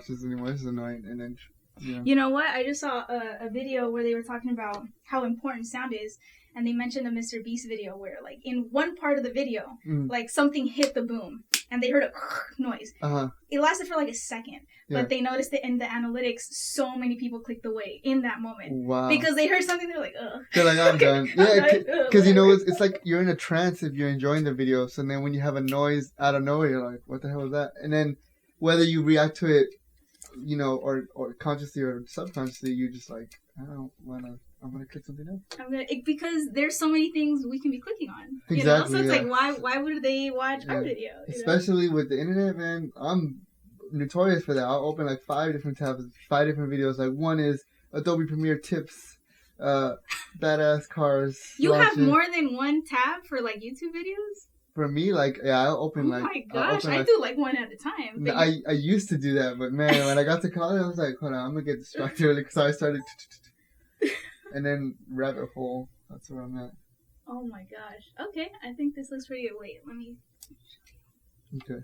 watch this anymore. This is annoying. And then, You know what? I just saw a video where they were talking about how important sound is. And they mentioned a Mr. Beast video where, like, in one part of the video, like, something hit the boom. And they heard a noise. It lasted for, like, a second. But they noticed that in the analytics, so many people clicked away in that moment. Wow. Because they heard something, they're like, ugh. They're like, I'm done. Yeah, because, you know, it's like you're in a trance if you're enjoying the video. So then when you have a noise out of nowhere, you're like, what the hell was that? And then whether you react to it, you know, or consciously or subconsciously, you're just like, I don't want to. I'm gonna click something else. Because there's so many things we can be clicking on. Exactly. You know? So it's like, why would they watch our video? Especially with the internet, man. I'm notorious for that. I'll open like 5 different tabs, 5 different videos. Like one is Adobe Premiere tips, badass cars. You have more than one tab for like YouTube videos? For me, like, yeah, I'll open like... Oh my gosh, I do like one at a time. I used to do that, but man, when I got to college, I was like, hold on, I'm gonna get distracted really, because I started... And then rabbit hole. That's where I'm at. Oh my gosh. Okay, I think this looks pretty good. Wait, let me... Okay.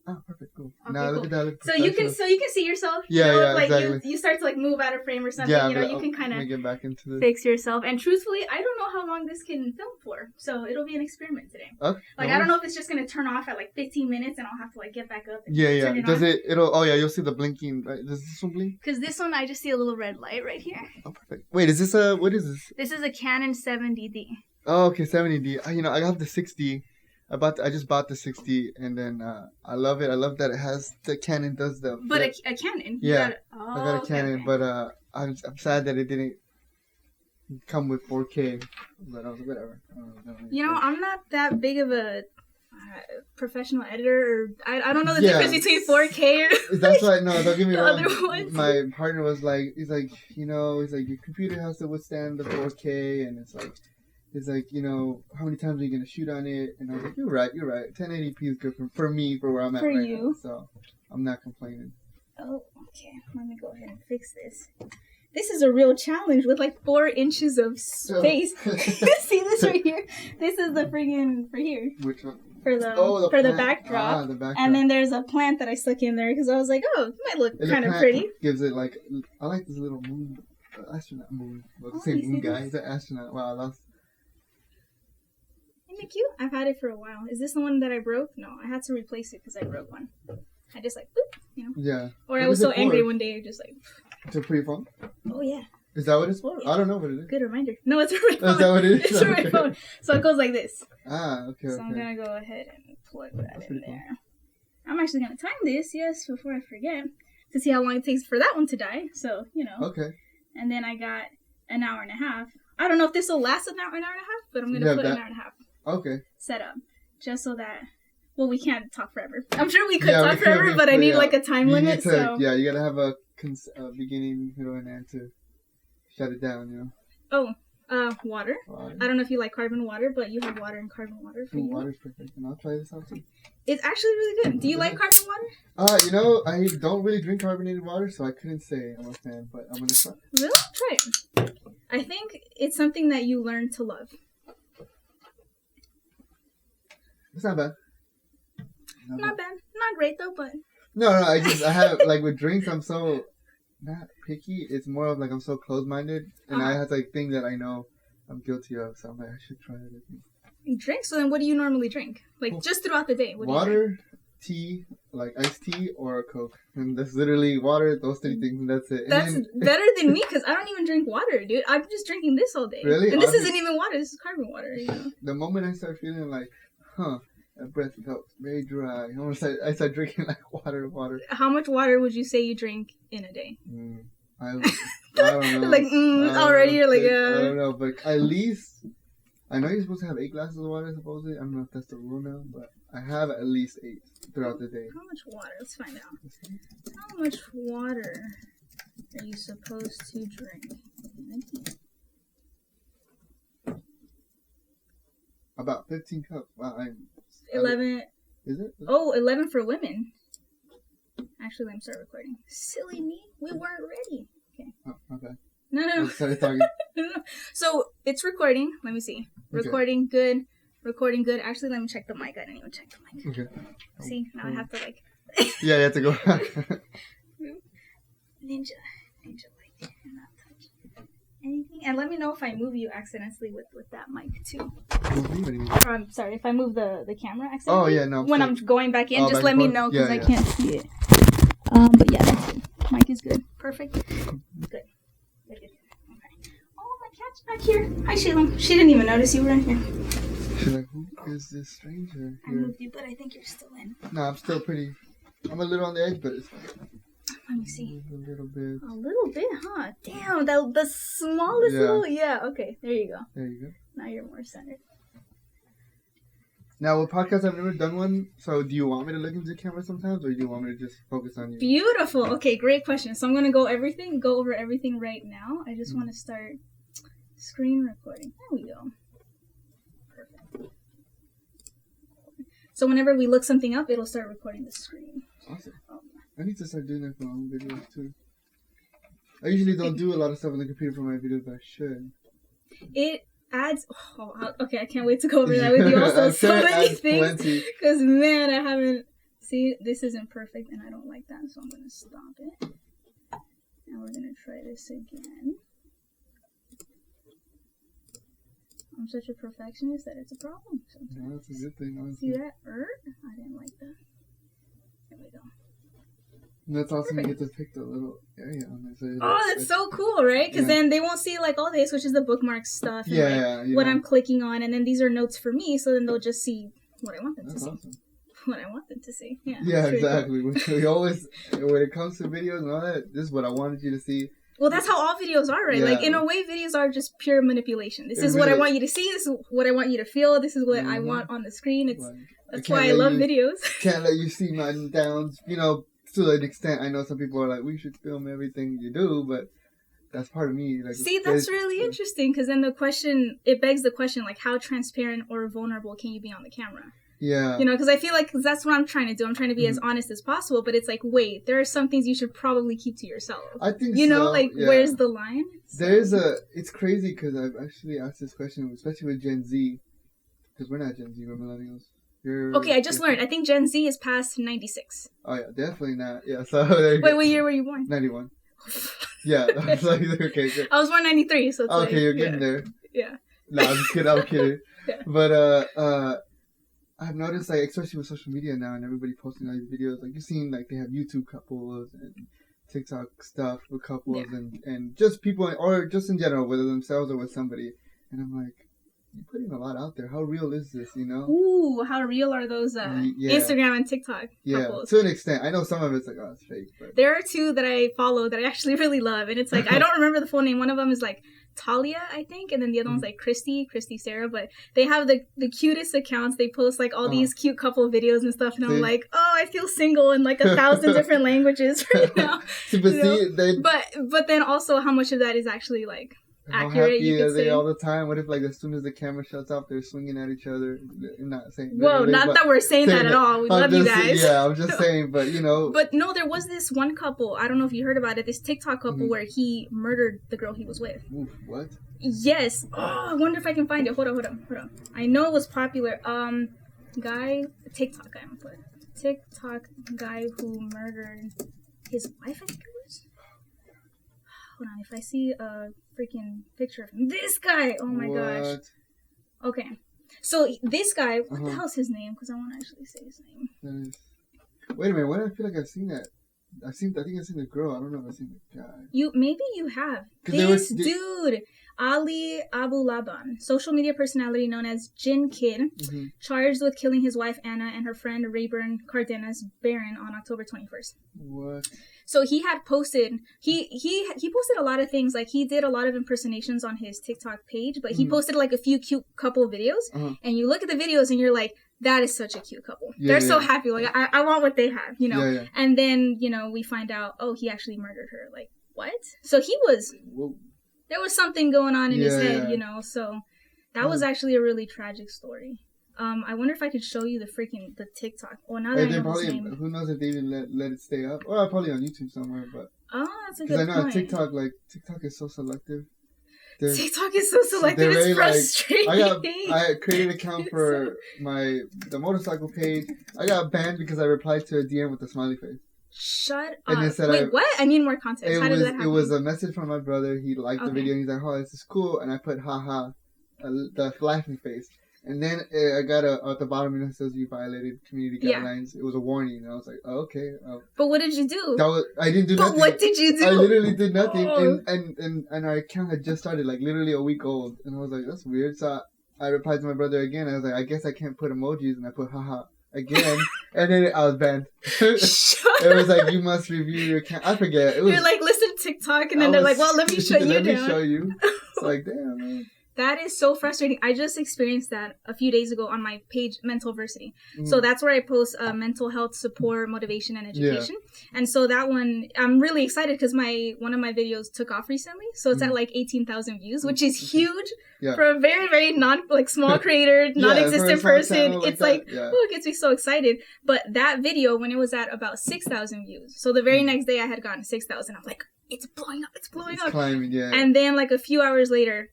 Oh, perfect, cool. Okay, now cool. Look at that. Look so you can see yourself. Yeah, like exactly. you start to like move out of frame or something. Yeah, you can kind of get back into this. Fix yourself. And truthfully, I don't know how long this can film for. So it'll be an experiment today. Okay. Like I don't know if it's just gonna turn off at like 15 minutes and I'll have to like get back up. And yeah. Turn it Does on. it'll? Oh yeah, you'll see the blinking. Right? Does this one blink? Because this one, I just see a little red light right here. Oh, perfect. Wait, is this what is this? This is a Canon 70D. Oh, okay, 70D. You know, I have the 60. I just bought the 60, and then I love it. I love that it has the Canon does the. But a Canon. Yeah, I got a Canon, but I'm sad that it didn't come with 4K. But I was like, whatever. You know, I'm not that big of a professional editor. Or I don't know the difference between 4K. That's why. No, don't get me wrong. Other ones. My partner was like, he's like, your computer has to withstand the 4K, and it's like, you know, how many times are you going to shoot on it? And I was like, you're right. 1080p is good for me, for where I'm at right now. So I'm not complaining. Oh, okay. Let me go ahead and fix this. This is a real challenge with like 4 inches of space. See this right here? This is the friggin' for here. Which one? For the backdrop. The backdrop. And then there's a plant that I stuck in there because I was like, oh, it might look kind of pretty. Gives it like, I like this little moon, astronaut moon. Well, the same moon guy. He's an astronaut. Wow, I lost. Isn't it cute? I've had it for a while. Is this the one that I broke? No, I had to replace it because I broke one. I just like, boop, you know? Yeah. Or I was so angry one day, just like... It's a pretty phone? Oh, yeah. Is that what it's for? I don't know what it is. Good reminder. No, it's for my phone. Is that what it is? It's for my phone. So it goes like this. Okay. So I'm going to go ahead and plug that in there. Cool. I'm actually going to time this, yes, before I forget, to see how long it takes for that one to die. So, you know. Okay. And then I got an hour and a half. I don't know if this will last an hour and a half, but I'm going to put an hour and a half. Okay. Set up. Just so that... Well, we can't talk forever. I'm sure we could talk forever, but I need like a time limit. Yeah, you gotta have a beginning, middle, and end to shut it down, you know. Oh, water. I don't know if you like carbon water, but you have water and carbon water for you. Water's perfect, and I'll try this out too. It's actually really good. Do you like carbon water? You know, I don't really drink carbonated water, so I couldn't say I'm a fan, but I'm gonna try. Really? Try it. I think it's something that you learn to love. It's not bad. Not bad. Not great though, but... No, I have, like, with drinks, I'm so not picky. It's more of, like, I'm so closed-minded, and I have, like, things that I know I'm guilty of, so I'm like, I should try it. You drink? So then what do you normally drink? Like, just throughout the day? What water, tea, like iced tea, or a Coke. And that's literally water, those 3 things, and that's it. And that's better than me, because I don't even drink water, dude. I'm just drinking this all day. Really? And this isn't even water. This is carbon water, you know? The moment I start feeling like, that breath felt very dry. I start drinking like water. How much water would you say you drink in a day? I don't know. Like, already you're like, I don't know, but at least, I know you're supposed to have 8 glasses of water, supposedly. I don't know if that's the rule now, but I have at least 8 throughout the day. How much water? Let's find out. How much water are you supposed to drink in a day? About 15 cups. Wow, 11. Is it? Oh, 11 for women. Actually, let me start recording. Silly me. We weren't ready. Okay. Oh, okay. No. Started talking. No. So, it's recording. Let me see. Recording, okay. Good. Recording, good. Actually, let me check the mic. I didn't even check the mic. Okay. See, now I have to, like... Yeah, you have to go back. Ninja light. And not touch anything. And let me know if I move you accidentally with that mic too. Or, I'm sorry, if I move the camera accidentally. Oh yeah, no. When I'm going back in, just back let me forth? know because Yeah, I can't see it. But yeah, that's good. Mic is good. Perfect. Good. Okay. Oh, my cat's back here. Hi, Shayla. She didn't even notice you were in here. She's like, who is this stranger here? I moved you, but I think you're still in. No, I'm still pretty. I'm a little on the edge, but it's fine. Let me see. A little bit. A little bit, huh? Damn, the smallest little. Yeah, okay. There you go. There you go. Now you're more centered. Now, with podcasts, I've never done one. So, do you want me to look into the camera sometimes, or do you want me to just focus on you? Beautiful. Okay, great question. So I'm gonna go over everything right now. I just want to start screen recording. There we go. Perfect. So whenever we look something up, it'll start recording the screen. Awesome. I need to start doing that for my own videos too. I usually don't do a lot of stuff on the computer for my videos, but I should. It adds. Oh, okay, I can't wait to go over that with you. Also, so many things. Because man, I haven't. See, this isn't perfect, and I don't like that, so I'm gonna stop it. And we're gonna try this again. I'm such a perfectionist that it's a problem sometimes. No, that's a good thing, honestly. See that? I didn't like that. There we go. And that's awesome. You get to pick the little area on it. So that's so cool, right? Because then they won't see like all this, which is the bookmark stuff. And, what I'm clicking on, and then these are notes for me. So then they'll just see what I want them to see. Awesome. What I want them to see. Yeah. Yeah, exactly. Cool. We always, when it comes to videos and all that, this is what I wanted you to see. Well, that's how all videos are, right? Yeah. Like, in a way, videos are just pure manipulation. This is what I want you to see. This is what I want you to feel. This is what I want on the screen. That's why I love videos. Can't let you see my downs, to an extent. I know some people are like, we should film everything you do, but that's part of me. Like, see, that's really interesting, because then it begs the question, like, how transparent or vulnerable can you be on the camera? Yeah. Because I feel like that's what I'm trying to do. I'm trying to be as honest as possible, but it's like, wait, there are some things you should probably keep to yourself. I think where's the line? It's crazy because I've actually asked this question, especially with Gen Z, because we're not Gen Z, we're millennials. Okay, I just learned. I think Gen Z is past 96. Oh, yeah, definitely not. Yeah, so wait, what year were you born? 91. Yeah, I was like, okay, good. I was born 93, so it's okay, you're getting there. Yeah. No, I'm just kidding. I'm kidding. Yeah. But, I've noticed, like, especially with social media now and everybody posting all these videos, like, you've seen, like, they have YouTube couples and TikTok stuff with couples and just people, or just in general, whether themselves or with somebody. And I'm like, you're putting a lot out there. How real is this, Ooh, how real are those Instagram and TikTok couples? To an extent. I know some of it's like, oh, it's fake. But there are two that I follow that I actually really love. And it's like, I don't remember the full name. One of them is like Talia, I think, and then the other one's like Christy Sarah, but they have the cutest accounts. They post like all these cute couple videos and stuff, and I'm like, oh, I feel single in like 1,000 different languages right now. But then also how much of that is actually like accurate? Happy you could say all the time. What if like as soon as the camera shuts off, they're swinging at each other? I'm not saying. Whoa, not that we're saying that at all. We love you guys. Yeah, I'm just saying, but But no, there was this one couple. I don't know if you heard about it. This TikTok couple where he murdered the girl he was with. Oof, what? Yes. Oh, I wonder if I can find it. Hold on. I know it was popular. TikTok guy. I'm gonna put it. TikTok guy who murdered his wife, I think it was. Hold on, if I see a freaking picture of him. This guy! Oh my gosh. Okay. So, this guy, what the hell's his name? Because I want to actually say his name. Wait a minute, why do I feel like I've seen that? I think I've seen the girl. I don't know if I've seen the guy. Maybe you have. This dude, Ali Abu Laban, social media personality known as Jin Kid, charged with killing his wife Anna and her friend Rayburn Cardenas Barron on October 21st. What? So he had posted, he posted a lot of things, like he did a lot of impersonations on his TikTok page, but he posted like a few cute couple videos, and you look at the videos and you're like, that is such a cute couple. They're so happy. Like, I want what they have, And then, we find out, oh, he actually murdered her. Like, what? So there was something going on in his head, so that was actually a really tragic story. I wonder if I could show you the TikTok. Well, now that I know his name. Who knows if they even let it stay up? Or probably on YouTube somewhere, but... Oh, that's a good point. Because I know TikTok is so selective. TikTok is so selective. It's frustrating. I created an account for the motorcycle page. I got banned because I replied to a DM with a smiley face. Shut up. Wait, what? I need more context. How did that happen? It was a message from my brother. He liked the video. And he's like, "Oh, this is cool." And I put haha, the laughing face. And then I got at the bottom, it says you violated community guidelines. It was a warning. And I was like, oh, okay. But what did you do? I didn't do nothing. But what did you do? I literally did nothing. Oh. And our account had just started, like, literally a week old. And I was like, that's weird. So I replied to my brother again. I was like, I guess I can't put emojis. And I put haha again. And then I was banned. It was like, you must review your account. I forget. You're like, listen to TikTok. And then they're like, well, let me show you. Let me show you. It's like, damn, man. That is so frustrating. I just experienced that a few days ago on my page, Mentalversity. So that's where I post mental health support, motivation, and education. Yeah. And so that one, I'm really excited because one of my videos took off recently. So it's at like 18,000 views, which is huge for a very, very small creator, non-existent person. It's like, it gets me so excited. But that video, when it was at about 6,000 views, so the very next day I had gotten 6,000. I'm like, it's blowing up, it's climbing, yeah. And then like a few hours later,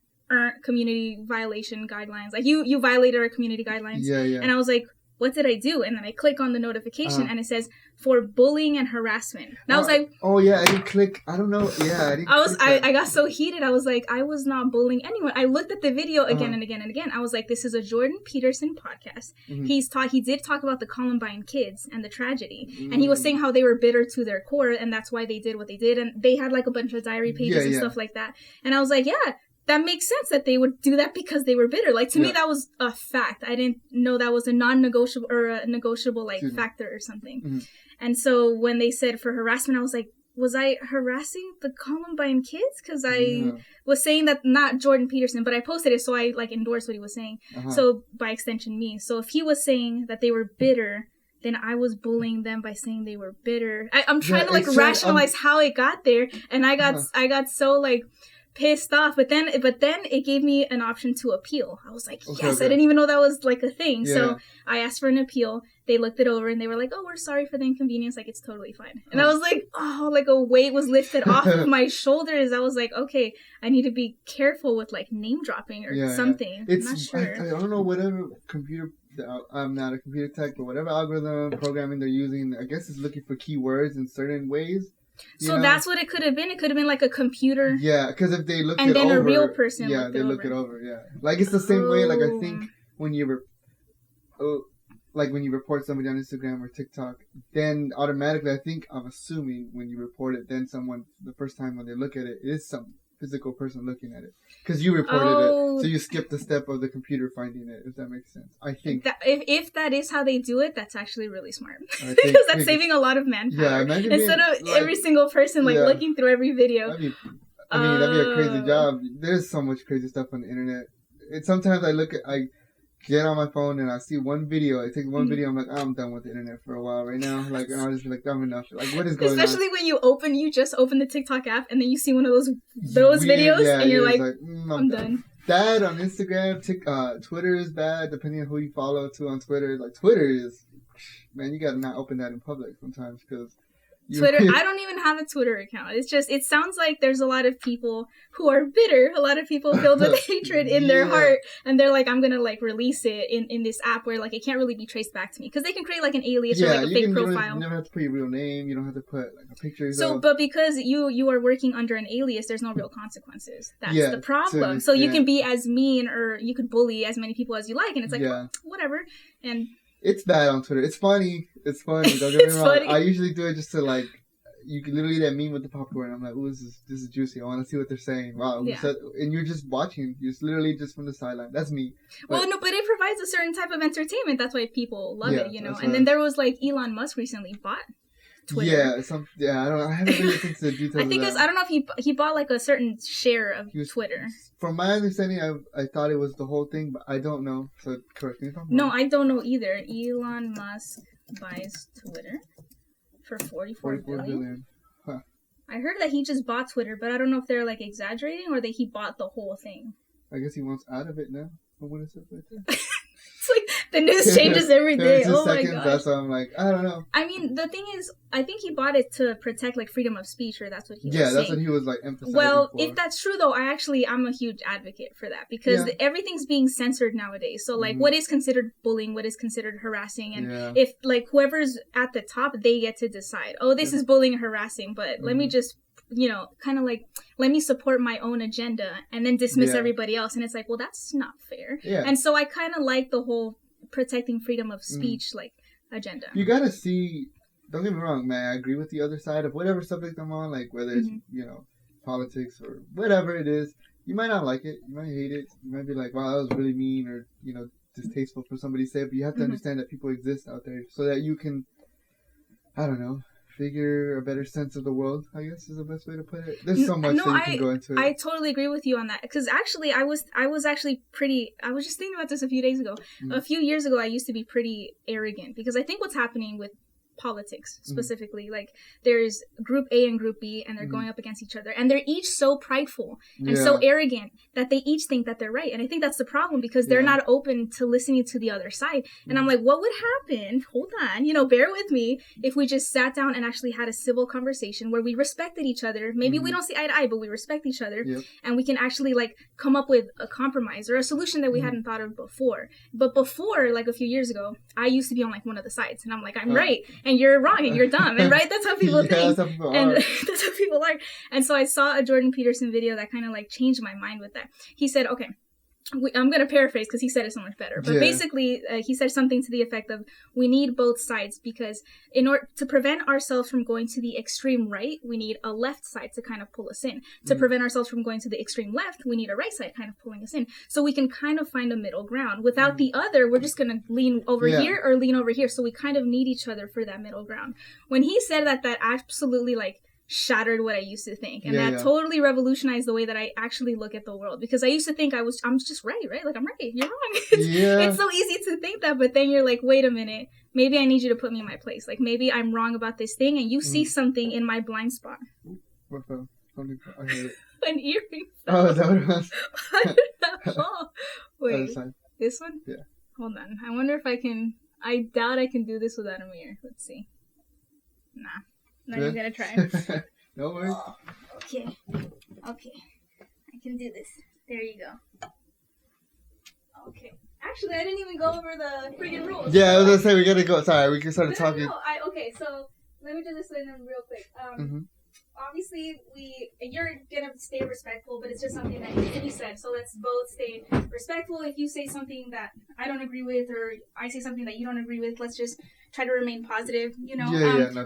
community violation guidelines. Like you violated our community guidelines. Yeah. And I was like, what did I do? And then I click on the notification and it says for bullying and harassment. And I was like, oh yeah, I didn't click. I don't know. Yeah, I got so heated. I was like, I was not bullying anyone. I looked at the video again and again and again. I was like, this is a Jordan Peterson podcast. He did talk about the Columbine kids and the tragedy. And he was saying how they were bitter to their core and that's why they did what they did. And they had like a bunch of diary pages and stuff like that. And I was like, yeah, that makes sense that they would do that because they were bitter. Like, to me, that was a fact. I didn't know that was a non-negotiable or a negotiable, like, factor or something. And so when they said for harassment, I was like, was I harassing the Columbine kids? Because I was saying that, not Jordan Peterson, but I posted it, so I, like, endorsed what he was saying. So, by extension, me. So if he was saying that they were bitter, then I was bullying them by saying they were bitter. I'm trying to, like, rationalize how it got there. And I got so, like, pissed off, but then it gave me an option to appeal. I was like, yes, I didn't even know that was like a thing. So I asked for an appeal. They looked it over and they were like, oh, we're sorry for the inconvenience, like it's totally fine. And I was like, oh, like a weight was lifted off of my shoulders. I was like, okay, I need to be careful with like name dropping or something. I'm not sure. I don't know, whatever computer, I'm not a computer tech, but whatever algorithm programming they're using, I guess it's looking for keywords in certain ways. So that's what it could have been. It could have been like a computer. Yeah, because if they look it over, and then a real person. Yeah, they look it over. Yeah, like it's the same way. Like I think when you report somebody on Instagram or TikTok, then automatically, I'm assuming when you report it, then someone the first time when they look at it, it is some physical person looking at it because you reported it, so you skip the step of the computer finding it. If that makes sense, I think if that is how they do it, that's actually really smart because that's saving a lot of manpower. Yeah, instead of like, every single person like looking through every video. That'd be a crazy job. There's so much crazy stuff on the internet. Sometimes I get on my phone and I see one video. I take one video. I'm like, I'm done with the internet for a while right now. Like, and I'll just be like, I'm enough. Like, what is going on? Especially when you just open the TikTok app and then you see one of those videos and you're like I'm done. Bad on Instagram. Twitter is bad depending on who you follow too on Twitter. Like Twitter is, man, you gotta not open that in public sometimes because. Twitter, I don't even have a Twitter account. It sounds like there's a lot of people who are bitter, a lot of people filled with hatred in their heart, and they're like, I'm gonna like release it in this app where like it can't really be traced back to me because they can create like an alias or like a fake profile. You never have to put your real name. You don't have to put like a picture. So, but because you are working under an alias, there's no real consequences. That's the problem. So you can be as mean or you could bully as many people as you like, and it's like whatever. And it's bad on Twitter. It's funny. Don't get me wrong. Funny. I usually do it just to like, you can literally that meme with the popcorn. I'm like, ooh, this is juicy. I want to see what they're saying. Wow. Yeah. And you're just watching. You're literally just from the sideline. That's me. But it provides a certain type of entertainment. That's why people love it, you know. And then there was like Elon Musk recently bought Twitter. I don't know. I haven't really looked into the details. I think I don't know if he bought like a certain share of Twitter. From my understanding, I thought it was the whole thing, but I don't know. So correct me if I'm wrong. No, I don't know either. Elon Musk buys Twitter for $44 billion. Huh. I heard that he just bought Twitter, but I don't know if they're like exaggerating or that he bought the whole thing. I guess he wants out of it now. From what it says right there. It's like The news changes every day. Oh my seconds, gosh. that's why I'm like, I don't know. I mean, the thing is, I think he bought it to protect like freedom of speech, or that's what he was saying. Yeah, that's what he was like emphasizing. Well, for. if that's true though, I'm a huge advocate for that because everything's being censored nowadays. So like, what is considered bullying, what is considered harassing, and if like whoever's at the top, they get to decide. Oh, this is bullying or harassing, but let me just kind of like, let me support my own agenda and then dismiss everybody else. And it's like, well, that's not fair. Yeah. And so I kind of like the whole protecting freedom of speech, like, agenda. You gotta see, don't get me wrong, man, I agree with the other side of whatever subject I'm on, like, whether it's, politics or whatever it is. You might not like it. You might hate it. You might be like, wow, that was really mean or, distasteful for somebody to say it. But you have to understand that people exist out there so that you can, I don't know, figure a better sense of the world, I guess is the best way to put it. There's so much that you can go into it. I totally agree with you on that. Because actually, I was just thinking about this a few days ago. A few years ago, I used to be pretty arrogant. Because I think what's happening with politics specifically, like there's group A and group B and they're going up against each other and they're each so prideful and so arrogant that they each think that they're right, and I think that's the problem because they're not open to listening to the other side. And I'm like, what would happen, hold on, bear with me, if we just sat down and actually had a civil conversation where we respected each other? Maybe we don't see eye to eye, but we respect each other, and we can actually like come up with a compromise or a solution that we hadn't thought of before. But before, like a few years ago, I used to be on like one of the sides and I'm like, I'm right and you're wrong and you're dumb, and right, that's how people think, that's how people are. And so I saw a Jordan Peterson video that kind of like changed my mind with that. He said, okay, I'm going to paraphrase because he said it so much better. But basically, he said something to the effect of, we need both sides because in order to prevent ourselves from going to the extreme right, we need a left side to kind of pull us in. To prevent ourselves from going to the extreme left, we need a right side kind of pulling us in. So we can kind of find a middle ground. Without the other, we're just going to lean over here or lean over here. So we kind of need each other for that middle ground. When he said that, that absolutely like shattered what I used to think, and that totally revolutionized the way that I actually look at the world, because I used to think I'm just right, like I'm right, you're wrong. It's so easy to think that, but then you're like, wait a minute, maybe I need you to put me in my place, like maybe I'm wrong about this thing and you see something in my blind spot. What fell? Something I heard it. An earring fell. Oh, is that what it was? How did that fall? Wait, this one? Yeah. Hold on, I wonder if I doubt I can do this without a mirror. Let's see. Nah. Not even gonna try. No worries. Okay. I can do this. There you go. Okay. Actually, I didn't even go over the friggin' rules. Yeah, I was gonna say we gotta go. Sorry, we can start talking. Okay, so let me do this one real quick. Obviously, you're gonna stay respectful, but it's just something that needs to be said. So let's both stay respectful. If you say something that I don't agree with, or I say something that you don't agree with, let's just try to remain positive,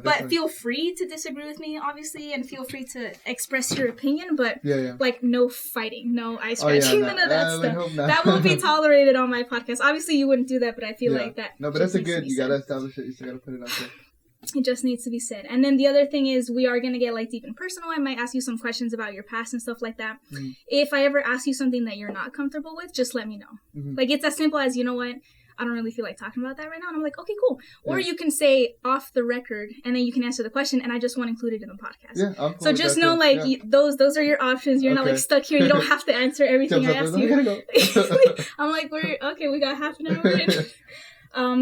but feel free to disagree with me, obviously, and feel free to express your opinion, but like no fighting, no eye scratching, none of that stuff. That won't be tolerated on my podcast. Obviously, you wouldn't do that, but I feel like that. No, but that's a good. You gotta establish it. You still gotta put it out there. It just needs to be said. And then the other thing is, we are going to get like deep and personal. I might ask you some questions about your past and stuff like that. If I ever ask you something that you're not comfortable with, just let me know. Like, it's as simple as, you know what, I don't really feel like talking about that right now. And I'm like, okay, cool. Or you can say off the record, and then you can answer the question, and I just want to include it in the podcast. Yeah, I'm cool. So just know, like, those are your options. You're not like stuck here. You don't have to answer everything I ask you. I'm like, we got half an hour in.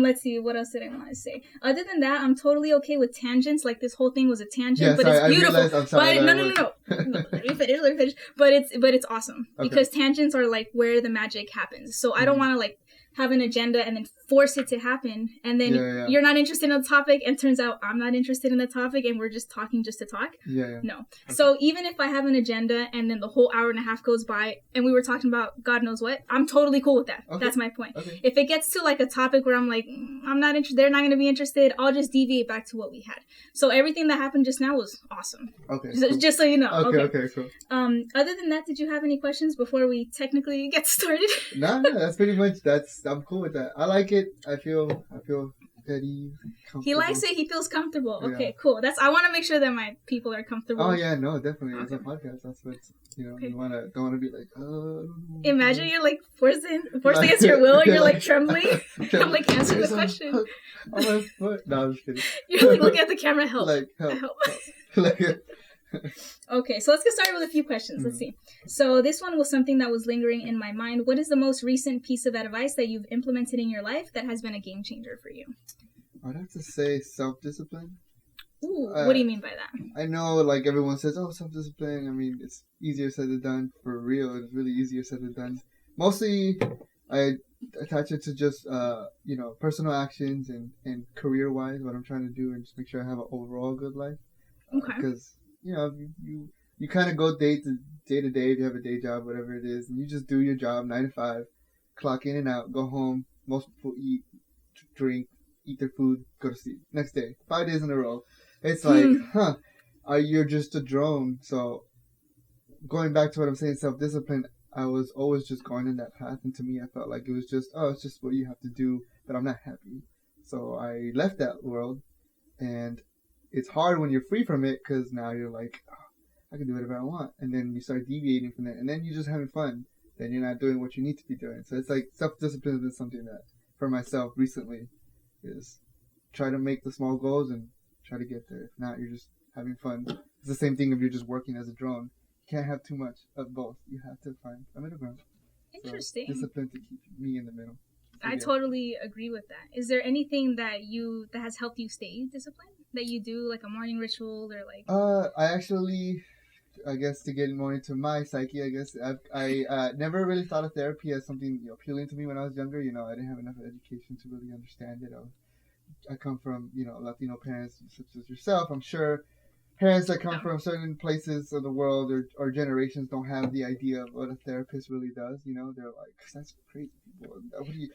Let's see, what else did I want to say? Other than that, I'm totally okay with tangents. Like, this whole thing was a tangent, but it's beautiful. No. Let me finish. But it's awesome because tangents are like where the magic happens. So I don't want to like have an agenda and then force it to happen, and then you're not interested in the topic, and turns out I'm not interested in the topic, and we're just talking just to talk. No. Okay. So even if I have an agenda and then the whole hour and a half goes by and we were talking about God knows what, I'm totally cool with that. That's my point. If it gets to like a topic where I'm like, I'm not interested, they're not going to be interested, I'll just deviate back to what we had. So everything that happened just now was awesome. Just so you know. Okay, cool. Other than that, did you have any questions before we technically get started? No, that's pretty much, I'm cool with that. I like it. I feel steady, comfortable. He likes it. He feels comfortable. Okay, cool. I want to make sure that my people are comfortable. Oh yeah, no, definitely. It's a podcast. That's what you don't want to be like. Imagine you're like forced against your will, and you're like trembling. I'm like, answer the question. On my foot. No, I'm just kidding. You're like looking at the camera. Help. Like help. Okay, so let's get started with a few questions. Let's see. So this one was something that was lingering in my mind. What is the most recent piece of advice that you've implemented in your life that has been a game changer for you? I'd have to say self-discipline. Ooh, what do you mean by that? I know, like, everyone says, oh, self-discipline. I mean, it's easier said than done. For real, it's really easier said than done. Mostly, I attach it to just, personal actions and career-wise, what I'm trying to do, and just make sure I have an overall good life. Okay. Because, you kind of go day to day if you have a day job, whatever it is, and you just do your job 9 to 5, clock in and out, go home. Most people eat, drink, eat their food, go to sleep. Next day, 5 days in a row. It's like, you're just a drone. So going back to what I'm saying, self-discipline, I was always just going in that path. And to me, I felt like it was just, it's just what you have to do, but I'm not happy. So I left that world, and it's hard when you're free from it because now you're like, I can do whatever I want. And then you start deviating from that, and then you're just having fun. Then you're not doing what you need to be doing. So it's like self-discipline is something that, for myself recently, is try to make the small goals and try to get there. If not, you're just having fun. It's the same thing if you're just working as a drone. You can't have too much of both. You have to find a middle ground. Interesting. So, discipline to keep me in the middle. So, I totally agree with that. Is there anything that has helped you stay disciplined? That you do, like a morning ritual or like? I guess to get more into my psyche, I never really thought of therapy as something appealing to me when I was younger. I didn't have enough education to really understand it. I come from, Latino parents such as yourself. I'm sure parents that come from certain places of the world or generations don't have the idea of what a therapist really does. They're like, that's crazy people.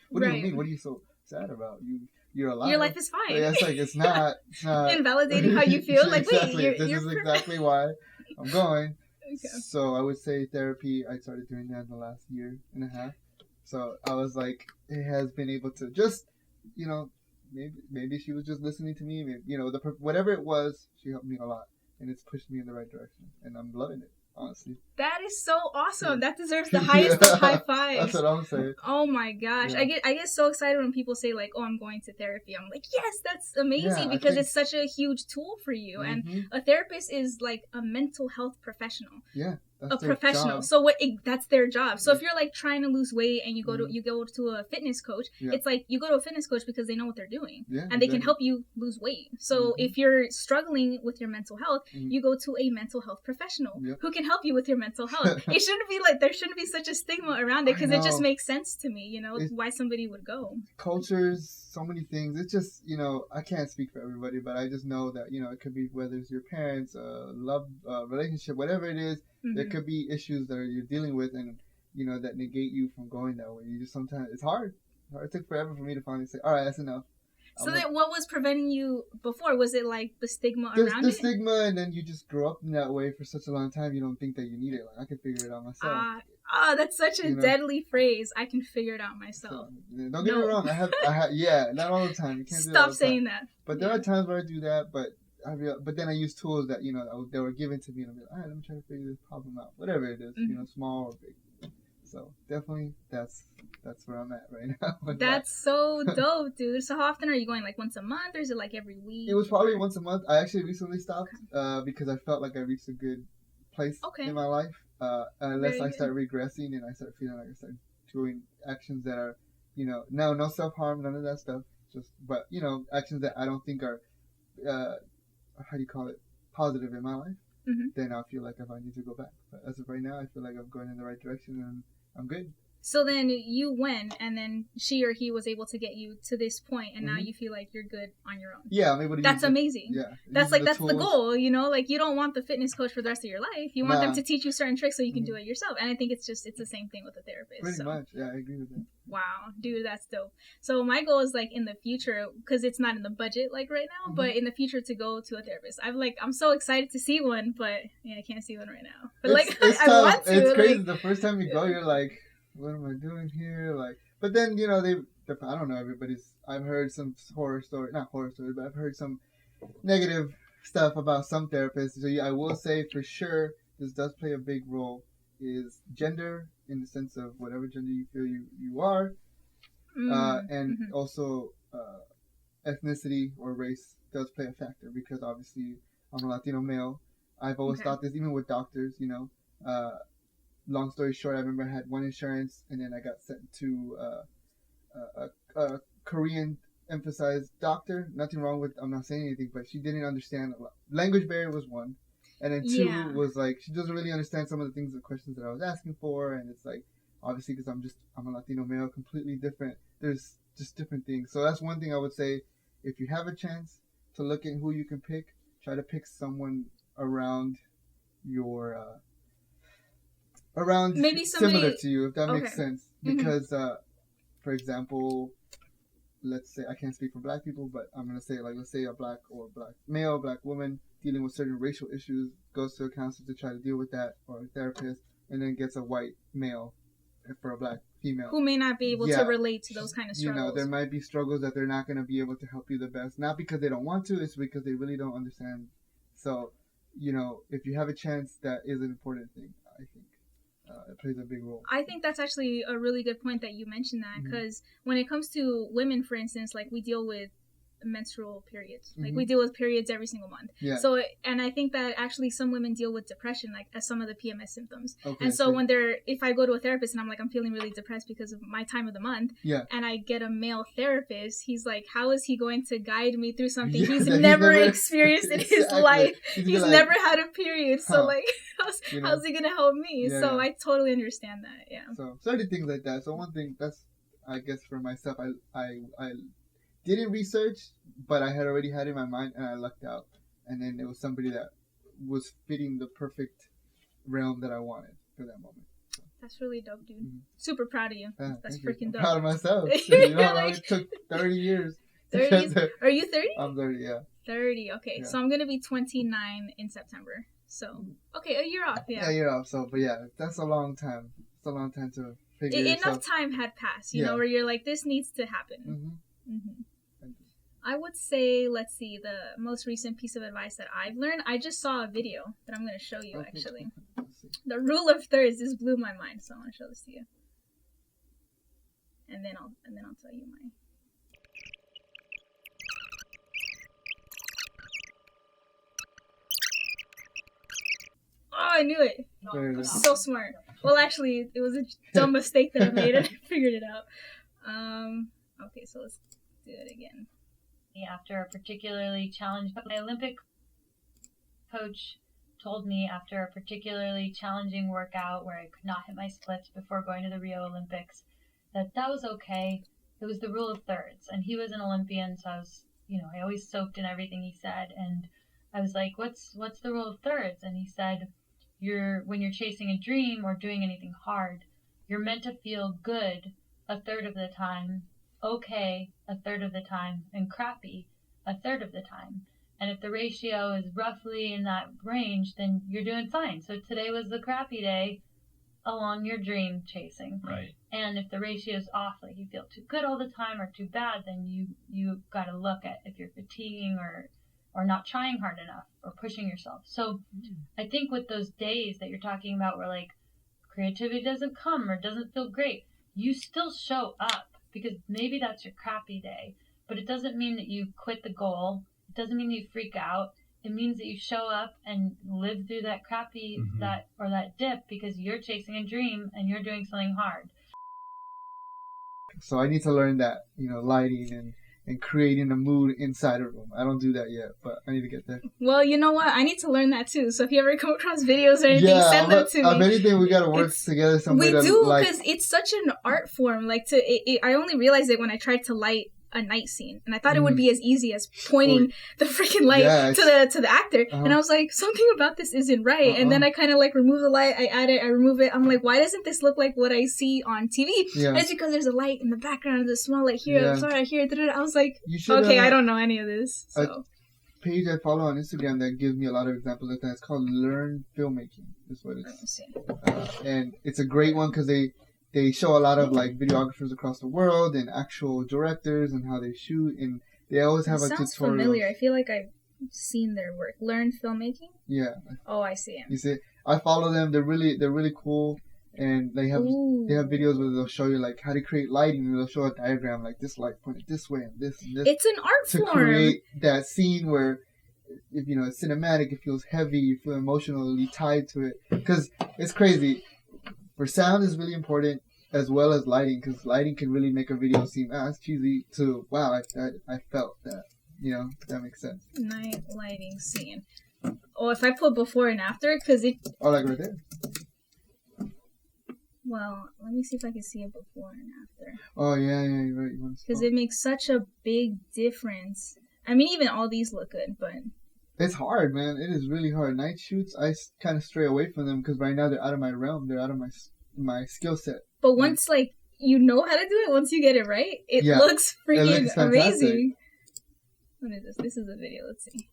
What do you mean? What are you so sad about? You're alive. Your life is fine. Yeah, it's like, it's not invalidating how you feel. Like, exactly. wait, this is exactly why I'm going. Okay. So I would say therapy, I started doing that in the last year and a half. So I was like, it has been able to just, maybe she was just listening to me. Maybe, whatever it was, she helped me a lot, and it's pushed me in the right direction, and I'm loving it, honestly. That is so awesome. That deserves the highest of high fives. That's what I'm saying. Oh my gosh, yeah. I get so excited when people say like, "Oh, I'm going to therapy." I'm like, yes, that's amazing because it's such a huge tool for you. And a therapist is like a mental health professional. Yeah. A professional. Job. So that's their job. So if you're like trying to lose weight and you go to a fitness coach, it's like you go to a fitness coach because they know what they're doing and they can help you lose weight. So if you're struggling with your mental health, you go to a mental health professional who can help you with your mental health. It shouldn't be like, there shouldn't be such a stigma around it because it just makes sense to me, why somebody would go. Cultures, so many things. It's just, I can't speak for everybody, but I just know that, it could be whether it's your parents, love, relationship, whatever it is. There could be issues that you're dealing with and, that negate you from going that way. You just sometimes, it's hard. It took forever for me to finally say, all right, that's enough. So then what was preventing you before? Was it like the stigma around the it? Stigma, and then you just grow up in that way for such a long time, you don't think that you need it. Like, I can figure it out myself. That's such a deadly phrase. I can figure it out myself. So, don't get me wrong. I have, not all the time. You can't do that all the time. Stop saying that. But there are times where I do that, but then I use tools that, they were given to me, and I'm like, all right, let me try to figure this problem out. Whatever it is, small or big. So definitely that's where I'm at right now. That's so dope, dude. So how often are you going? Like once a month, or is it like every week? It was probably once a month. I actually recently stopped because I felt like I reached a good place in my life. Unless I start regressing and I start feeling like I start doing actions that are, no self-harm, none of that stuff. But actions that I don't think are, how do you call it, positive in my life. Then I feel like if I need to go back. But as of right now, I feel like I'm going in the right direction and I'm good. So then you went, and then she or he was able to get you to this point, and now you feel like you're good on your own. Yeah, I'm able to. That's amazing. Yeah, that's the goal. Like you don't want the fitness coach for the rest of your life. You want them to teach you certain tricks so you can do it yourself. And I think it's the same thing with a therapist. Pretty much, yeah, I agree with that. Wow, dude, that's dope. So my goal is like in the future, because it's not in the budget like right now, but in the future to go to a therapist. I'm so excited to see one, but I can't see one right now. But I want to. It's crazy. The first time you go, you're like, what am I doing here? Like, but then I don't know. I've heard some not horror stories, but I've heard some negative stuff about some therapists. So I will say for sure, this does play a big role. Is gender in the sense of whatever gender you feel you are, and also ethnicity or race does play a factor because obviously I'm a Latino male. I've always thought this, even with doctors, you know. Long story short, I remember I had one insurance, and then I got sent to a Korean emphasized doctor. Nothing wrong with, I'm not saying anything, but she didn't understand a lot. Language barrier was one. And then two was like, she doesn't really understand some of the things, the questions that I was asking for. And it's like, obviously, because I'm a Latino male, completely different. There's just different things. So that's one thing I would say. If you have a chance to look at who you can pick, try to pick someone around your, maybe somebody similar to you, if that makes sense. Because, for example, let's say, I can't speak for black people, but I'm going to say, like, let's say a black male, black woman dealing with certain racial issues, goes to a counselor to try to deal with that, or a therapist, and then gets a white male for a black female. Who may not be able to relate to those kind of struggles. You know, there might be struggles that they're not going to be able to help you the best. Not because they don't want to, it's because they really don't understand. So, you know, if you have a chance, that is an important thing, I think. It plays a big role. I think that's actually a really good point that you mentioned that, because when it comes to women, for instance, like we deal with menstrual periods, like we deal with periods every single month. So, and I think that actually some women deal with depression, like as some of the PMS symptoms. And so when if I go to a therapist and I'm like, I'm feeling really depressed because of my time of the month, and I get a male therapist, he's like, how is he going to guide me through something he's never experienced in his life? He's like, never had a period, so like, how's he gonna help me? So I totally understand that. So certain things like that. So one thing that's, I guess for myself, I didn't research, but I had already had it in my mind, and I lucked out. And then it was somebody that was fitting the perfect realm that I wanted for that moment. So. That's really dope, dude. Super proud of you. That's freaking dope. Proud of myself. You know, it took 30 years. 30? Are you 30? I'm 30, yeah. 30, okay. So I'm going to be 29 in September. So, okay, a year off, Yeah, a year off. So, but yeah, that's a long time. It's a long time to figure it out. Enough time had passed, you know, where you're like, this needs to happen. I would say, let's see, the most recent piece of advice that I've learned, I just saw a video that I'm going to show you, actually. The rule of thirds, this blew my mind, so I want to show this to you. And then I'll tell you mine. Oh, I knew it. So smart. Well, actually, it was a dumb mistake that I made, and I figured it out. Okay, so let's do it again. After a particularly challenging, my Olympic coach told me after a particularly challenging workout where I could not hit my splits before going to the Rio Olympics, that was okay. It was the rule of thirds, and he was an Olympian, so I was, I always soaked in everything he said, and I was like, what's the rule of thirds? And he said, when you're chasing a dream or doing anything hard, you're meant to feel good a third of the time, okay a third of the time, and crappy a third of the time. And if the ratio is roughly in that range, then you're doing fine. So today was the crappy day along your dream chasing. Right. And if the ratio is off, like you feel too good all the time or too bad, then you got to look at if you're fatiguing or not trying hard enough or pushing yourself. So I think with those days that you're talking about where like creativity doesn't come or doesn't feel great, you still show up because maybe that's your crappy day, but it doesn't mean that you quit the goal. It doesn't mean you freak out. It means that you show up and live through that crappy, that dip because you're chasing a dream and you're doing something hard. So I need to learn that, lighting and creating a mood inside a room. I don't do that yet, but I need to get there. Well, you know what? I need to learn that too. So if you ever come across videos or anything, send them to me. If anything, we got to work together some way. We do, because it's such an art form. Like I only realized it when I tried to light a night scene, and I thought it would be as easy as pointing the freaking light to the actor, and I was like, something about this isn't right. And then I kind of like remove the light, I add it, I remove it. I'm like, why doesn't this look like what I see on TV? It's because there's a light in the background, there's a small light here, sorry, here. I was like, okay, I don't know any of this. So page I follow on Instagram that gives me a lot of examples like that. It's called Learn Filmmaking. Is what it's. And it's a great one because they show a lot of like videographers across the world and actual directors and how they shoot, and they always have a tutorial. Sounds familiar. I feel like I've seen their work. Learn Filmmaking? Yeah. Oh, I see them. You see, I follow them. They're really cool, and they have videos where they'll show you like how to create lighting, and they'll show a diagram like this light pointed this way and this and this. It's an art form to create that scene where if you know it's cinematic, it feels heavy, you feel emotionally tied to it. Because it's crazy. For sound is really important as well as lighting, because lighting can really make a video seem it's cheesy to wow, I felt that. You know, if that makes sense. Night lighting scene. Oh, if I put before and after, because it... Oh, like right there? Well, let me see if I can see it before and after. Oh, yeah, you're right. Because it makes such a big difference. I mean, even all these look good, but... It's hard, man. It is really hard. Night shoots, I kind of stray away from them because right now they're out of my realm. They're out of my skill set. But once, like, you know how to do it, once you get it right, it looks freaking amazing. What is this? This is a video. Let's see.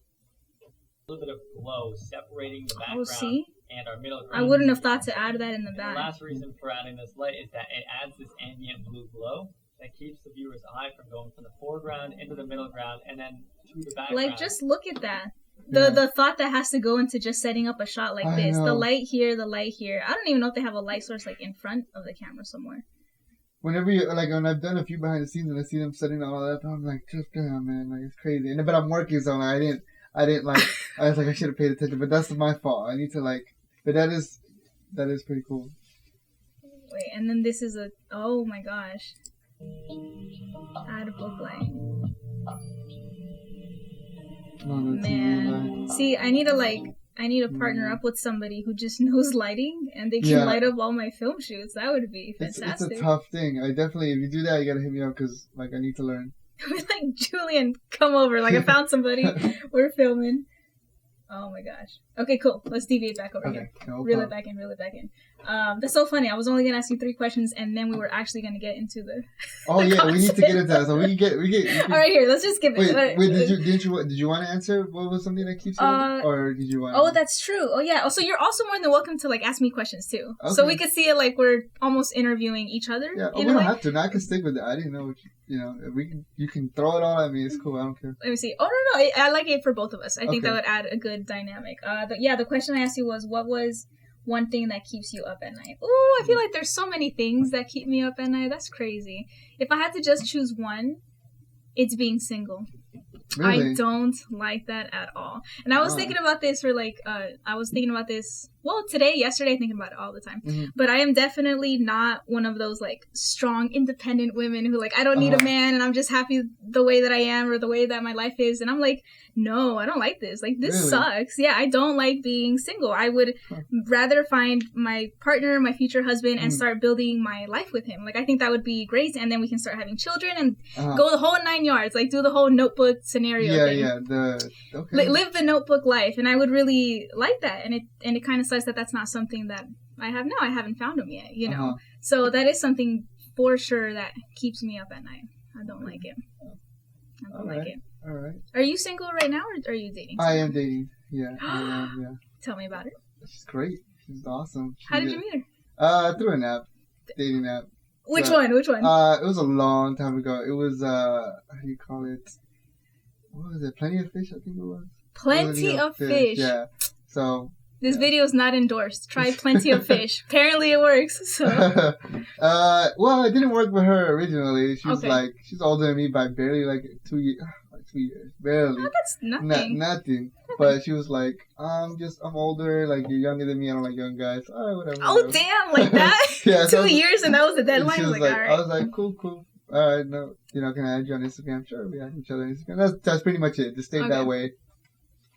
A little bit of glow separating the background and our middle ground. I wouldn't have thought to add that in the back. The last reason for adding this light is that it adds this ambient blue glow that keeps the viewer's eye from going from the foreground into the middle ground and then to the background. Like, just look at that. The thought that has to go into just setting up a shot like this. The light here, the light here. I don't even know if they have a light source like in front of the camera somewhere. Whenever you like, when I've done a few behind the scenes and I see them setting all that, I'm like, just damn, man, like it's crazy. But I'm working, so like, I didn't like. I was like, I should have paid attention, but that's my fault. I need to like. But that is pretty cool. Wait, and then this is oh my gosh. Add book light. Oh, man, see, I need to partner up with somebody who just knows lighting and they can light up all my film shoots. That would be fantastic. It's a tough thing. I definitely, if you do that, you gotta hit me up because like I need to learn. Like, Julian, come over. Like, I found somebody. We're filming. Oh my gosh. Okay, cool. Let's deviate back over here. No reel it back in. That's so funny. I was only gonna ask you 3 questions, and then we were actually gonna get into the. Oh yeah, we need to get into that. So we get. All right, here. Let's just skip it. Wait. Did you want to answer what was something that keeps you, or did you want? Oh, that's true. Oh yeah. So you're also more than welcome to like ask me questions too. Okay. So we could see it like we're almost interviewing each other. Yeah. We don't have to. Now I can stick with it. I didn't know what you can throw it all at me. It's cool. I don't care. Let me see. Oh no, I like it for both of us. I think that would add a good dynamic. The question I asked you was, what was one thing that keeps you up at night? Ooh, I feel like there's so many things that keep me up at night. That's crazy. If I had to just choose one, it's being single. Really? I don't like that at all. And I was thinking about this yesterday, thinking about it all the time. Mm-hmm. But I am definitely not one of those like strong, independent women who like, I don't need a man and I'm just happy the way that I am or the way that my life is. And I'm like, no, I don't like this. Like, this sucks. Yeah, I don't like being single. I would rather find my partner, my future husband, and start building my life with him. Like, I think that would be great. And then we can start having children and go the whole 9 yards. Like, do the whole Notebook scenario thing. Live the Notebook life. And I would really like that. And it kind of sucks that that's not something that I have now. I haven't found him yet, you know. So that is something for sure that keeps me up at night. I don't like it. I don't like it. All right. Are you single right now, or are you dating someone? I am dating. Yeah, I am. Yeah. Tell me about it. She's great. She's awesome. How did you meet her? Through an app, dating app. Which one? It was a long time ago. It was how do you call it? What was it? Plenty of Fish, I think it was. Plenty of Fish. Yeah. So. This video is not endorsed. Try Plenty of Fish. Apparently it works. So. Well, it didn't work with her originally. She was like, she's older than me by barely like 2 years. 2 years, barely. Oh, that's nothing. Nothing. But she was like, I'm older. Like, you're younger than me. I don't like young guys. All right, whatever. Oh, damn, like that? Yeah, 2 years and that was the deadline? She was like, all right. I was like, cool. All right, no, can I add you on Instagram? Sure, we add each other on Instagram. That's pretty much it. Just stayed that way.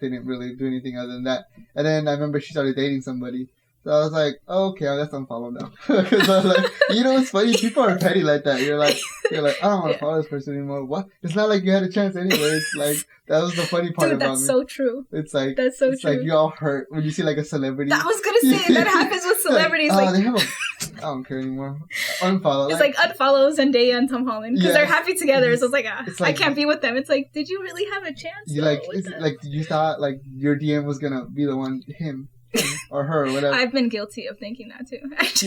Didn't really do anything other than that. And then I remember she started dating somebody. So I was like, okay, I'll just unfollow now. Because I was like, it's funny. People are petty like that. You're like, I don't want to follow this person anymore. What? It's not like you had a chance anyways. Like, that was the funny part about me. That's so true. It's like, that's so true. Like, you all hurt when you see like a celebrity. I was going to say, that happens with celebrities. Like, they have I don't care anymore. Unfollow. It's like unfollow Zendaya and Tom Holland. Because they're happy together. So it's like, I can't be with them. It's like, did you really have a chance? You thought like your DM was going to be the one, him. Or her, or whatever. I've been guilty of thinking that too.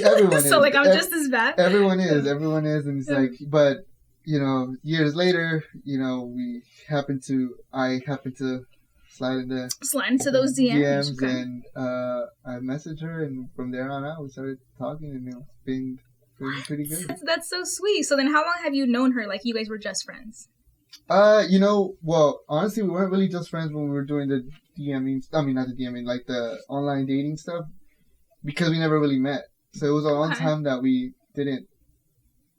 Everyone is. So like I'm just as bad. Everyone is, and it's like, but years later, I happen to slide into those DMs and I messaged her, and from there on out we started talking, and it's been pretty good. That's so sweet. So then, how long have you known her? Like, you guys were just friends? Well, honestly, we weren't really just friends when we were doing the DMing. I mean, not the DMing, like the online dating stuff, because we never really met. So it was a long time that we didn't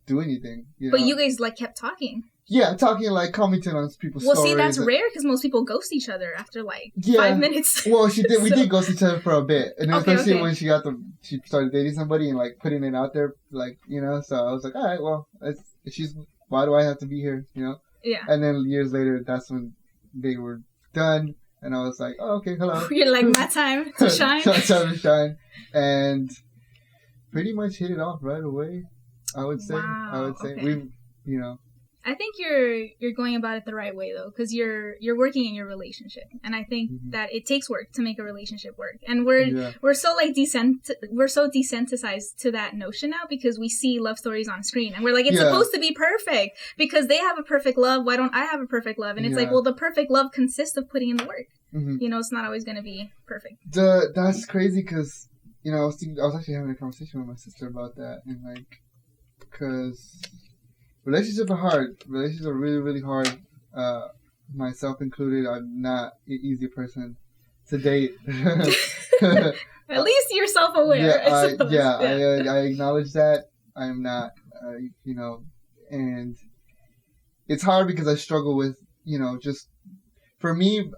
do anything. But you guys like kept talking. Yeah, talking like commenting on people's stories. Well, see, that's rare because most people ghost each other after like 5 minutes. Well, she did. We did ghost each other for a bit, and especially when she started dating somebody and like putting it out there, like So I was like, all right, well, why do I have to be here? Yeah. And then years later, that's when they were done, and I was like, oh, okay, hello. You're like, my time to shine. My time to shine, and pretty much hit it off right away. I would say. Wow, we, I think you're going about it the right way though, because you're working in your relationship, and I think that it takes work to make a relationship work. And we're so like desensitized to that notion now because we see love stories on screen, and we're like, it's supposed to be perfect because they have a perfect love. Why don't I have a perfect love? And it's like, well, the perfect love consists of putting in the work. It's not always going to be perfect. That's crazy because I was actually having a conversation with my sister about that, and like, because relationships are hard. Relationships are really, really hard. Myself included. I'm not an easy person to date. At least you're self-aware. I acknowledge that. I'm not, and it's hard because I struggle with, just for me.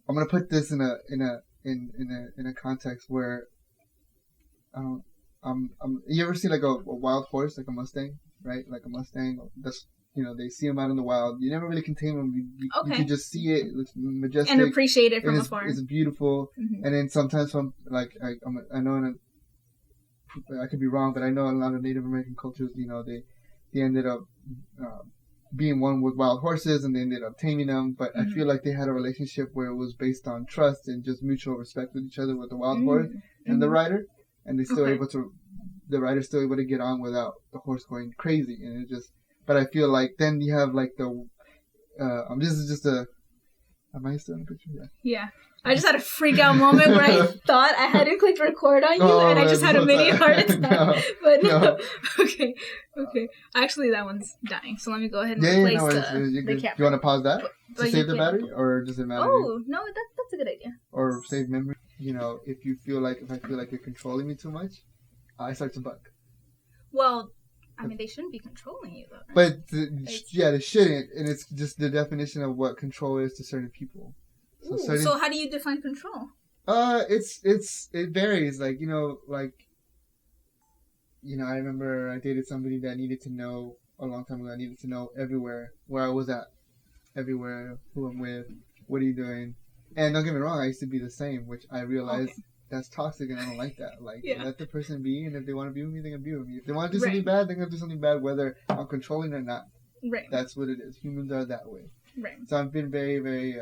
I'm gonna put this in a context where you ever see like a wild horse, like a Mustang, right? Like a Mustang. That's they see them out in the wild. You never really can tame them. You can just see it. It looks majestic and appreciate it from afar. It's beautiful. And then sometimes I know I could be wrong, but I know a lot of Native American cultures, they ended up being one with wild horses, and they ended up taming them. But I feel like they had a relationship where it was based on trust and just mutual respect with each other, with the wild horse and the rider. And the rider's still able to get on without the horse going crazy. And but I feel like then you have like am I still in the picture? Yeah. I just had a freak out moment where I thought I had to click record on you, and I just had a mini heart attack. No. Okay. Actually, that one's dying, so let me go ahead and replace the camera. You want to pause that to save the battery, or does it matter? Oh, no, that's a good idea. Or save memory. If I feel like you're controlling me too much, I start to buck. Well, I mean, they shouldn't be controlling you, though. Right? But they shouldn't, and it's just the definition of what control is to certain people. So how do you define control? It varies. Like I remember I dated somebody that needed to know a long time ago. I needed to know everywhere where I was at, everywhere who I'm with, what are you doing. And don't get me wrong, I used to be the same, which I realized that's toxic, and I don't like that. Like, let the person be, and if they want to be with me, they're going to be with me. If they want to do something bad, they're going to do something bad, whether I'm controlling or not. Right. That's what it is. Humans are that way. Right. So I've been very, very,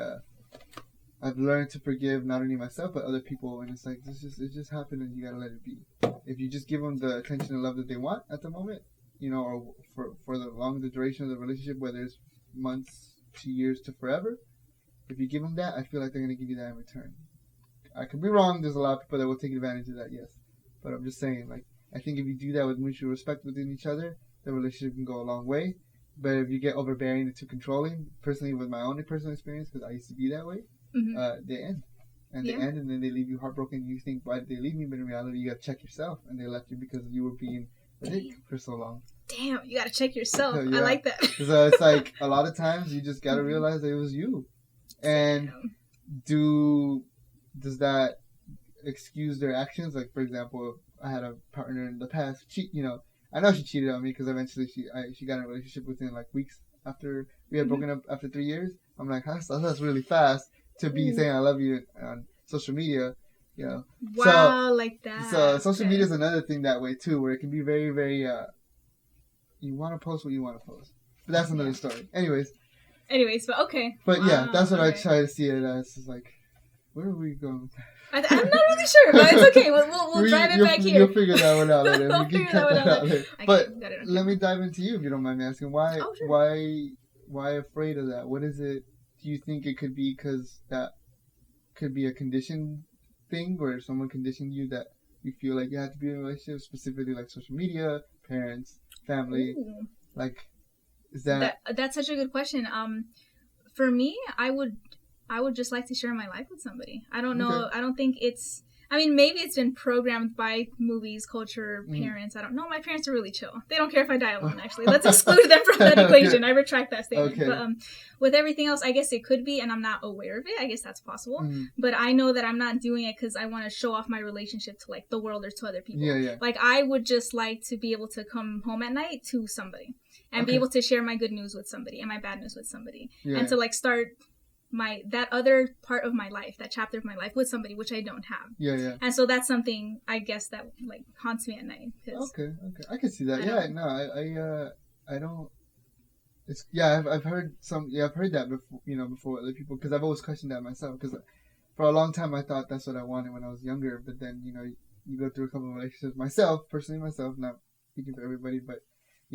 I've learned to forgive not only myself, but other it like, it just happened, and you got to let it be. If you just give them the attention and love that they want at the moment, or for the duration of the relationship, whether it's months to years to forever, if you give them that, I feel like they're going to give you that in return. I could be wrong. There's a lot of people that will take advantage of that, yes. But I'm just saying, like, I think if you do that with mutual respect within each other, the relationship can go a long way. But if you get overbearing and too controlling, personally, with my own personal experience, because I used to be that way, they end. And they end, and then they leave you heartbroken. You think, why did they leave me? But in reality, you got to check yourself. And they left you because you were being a dick for so long. Damn, you got to check yourself. I like that. So it's like, a lot of times, you just got to realize that it was you. And does that excuse their actions? Like, for example, I had a partner in the past I know she cheated on me because eventually she got in a relationship within like weeks after we had broken up after 3 years. I'm like, that's really fast to be saying I love you on social media, Wow, like that. So social media is another thing that way too, where it can be very, very, you want to post what you want to post. But that's another story. Anyways, but okay. But that's what I try to see it as. It's like, where are we going? I'm not really sure, but it's okay. We'll drive it back here. You'll figure that one out later. We'll figure that one out later. But let me dive into you, if you don't mind me asking. Why afraid of that? What is it? Do you think it could be because that could be a conditioned thing, where someone conditioned you that you feel like you have to be in a relationship, specifically like social media, parents, family? Like, Is that that's such a good question. For me, I would just like to share my life with somebody. I don't know. Okay. I don't think it's. I mean, maybe it's been programmed by movies, culture, parents. I don't know. My parents are really chill. They don't care if I die alone, actually. Let's exclude them from that equation. I retract that statement. Okay. But with everything else, I guess it could be, and I'm not aware of it. I guess that's possible. But I know that I'm not doing it because I want to show off my relationship to, like, the world or to other people. Yeah. Like, I would just like to be able to come home at night to somebody and be able to share my good news with somebody and my bad news with somebody. And to, like, start that other part of my life, that chapter of my life with somebody, which I don't have. Yeah. And so that's something, I guess, that, like, haunts me at night. Okay. I can see that. I don't. It's I've heard I've heard that before. Before other people, because I've always questioned that myself. Because for a long time I thought that's what I wanted when I was younger. But then you go through a couple of relationships personally, not speaking for everybody, but.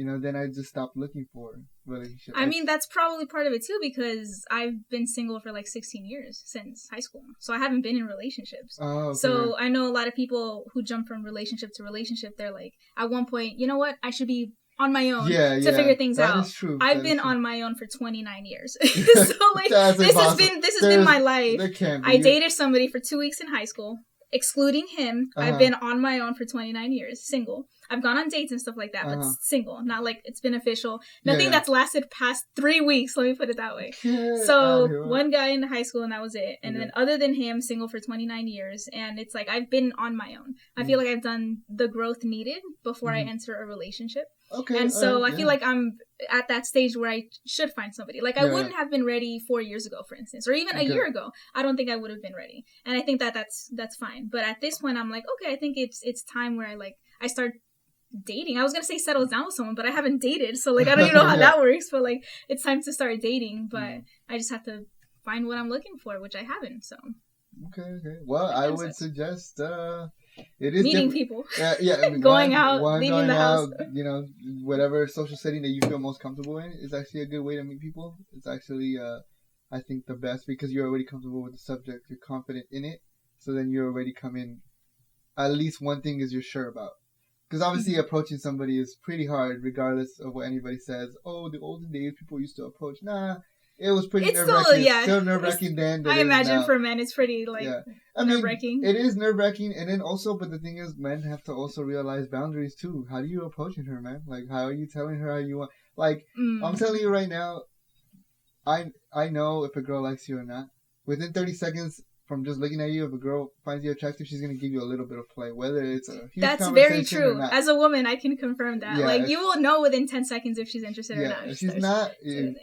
Then I just stopped looking for relationships. I mean, that's probably part of it, too, because I've been single for, like, 16 years since high school. So I haven't been in relationships. Oh, okay. So I know a lot of people who jump from relationship to relationship, they're like, at one point, you know what? I should be on my own to figure things out. That is true. I've been on my own for 29 years. So, like, this has been my life. I dated somebody for 2 weeks in high school. Excluding him, I've been on my own for 29 years, single. I've gone on dates and stuff like that, but single. Not like it's been official. Nothing that's lasted past 3 weeks, let me put it that way. So, one guy in high school and that was it. And then other than him, single for 29 years. And it's like, I've been on my own. I feel like I've done the growth needed before I enter a relationship. Okay. And so I feel like I'm at that stage where I should find somebody. Like, I wouldn't have been ready 4 years ago, for instance, or even a year ago. I don't think I would have been ready. And I think that's fine. But at this point, I'm like, okay, I think it's time where I start dating. I was going to say settle down with someone, but I haven't dated. So, like, I don't even know how that works. But, like, it's time to start dating. But I just have to find what I'm looking for, which I haven't. So. Okay. Well, I would suggest... It is meeting people. I mean, going out, leaving the house. Whatever social setting that you feel most comfortable in is actually a good way to meet people. It's actually, I think, the best because you're already comfortable with the subject. You're confident in it. So then you already come in. At least one thing is you're sure about. Because obviously approaching somebody is pretty hard regardless of what anybody says. Oh, the olden days people used to approach. Nah. It was pretty nerve-wracking. It's still nerve-wracking then. I imagine for men it's pretty, nerve-wracking. It is nerve-wracking. And then also, but the thing is, men have to also realize boundaries too. How are you approaching her, man? Like, how are you telling her how you want? Like, I'm telling you right now, I know if a girl likes you or not. Within 30 seconds from just looking at you, if a girl finds you attractive, she's going to give you a little bit of play, whether it's a huge That's conversation very true. or not. As a woman, I can confirm that. You will know within 10 seconds if she's interested or not. If she's not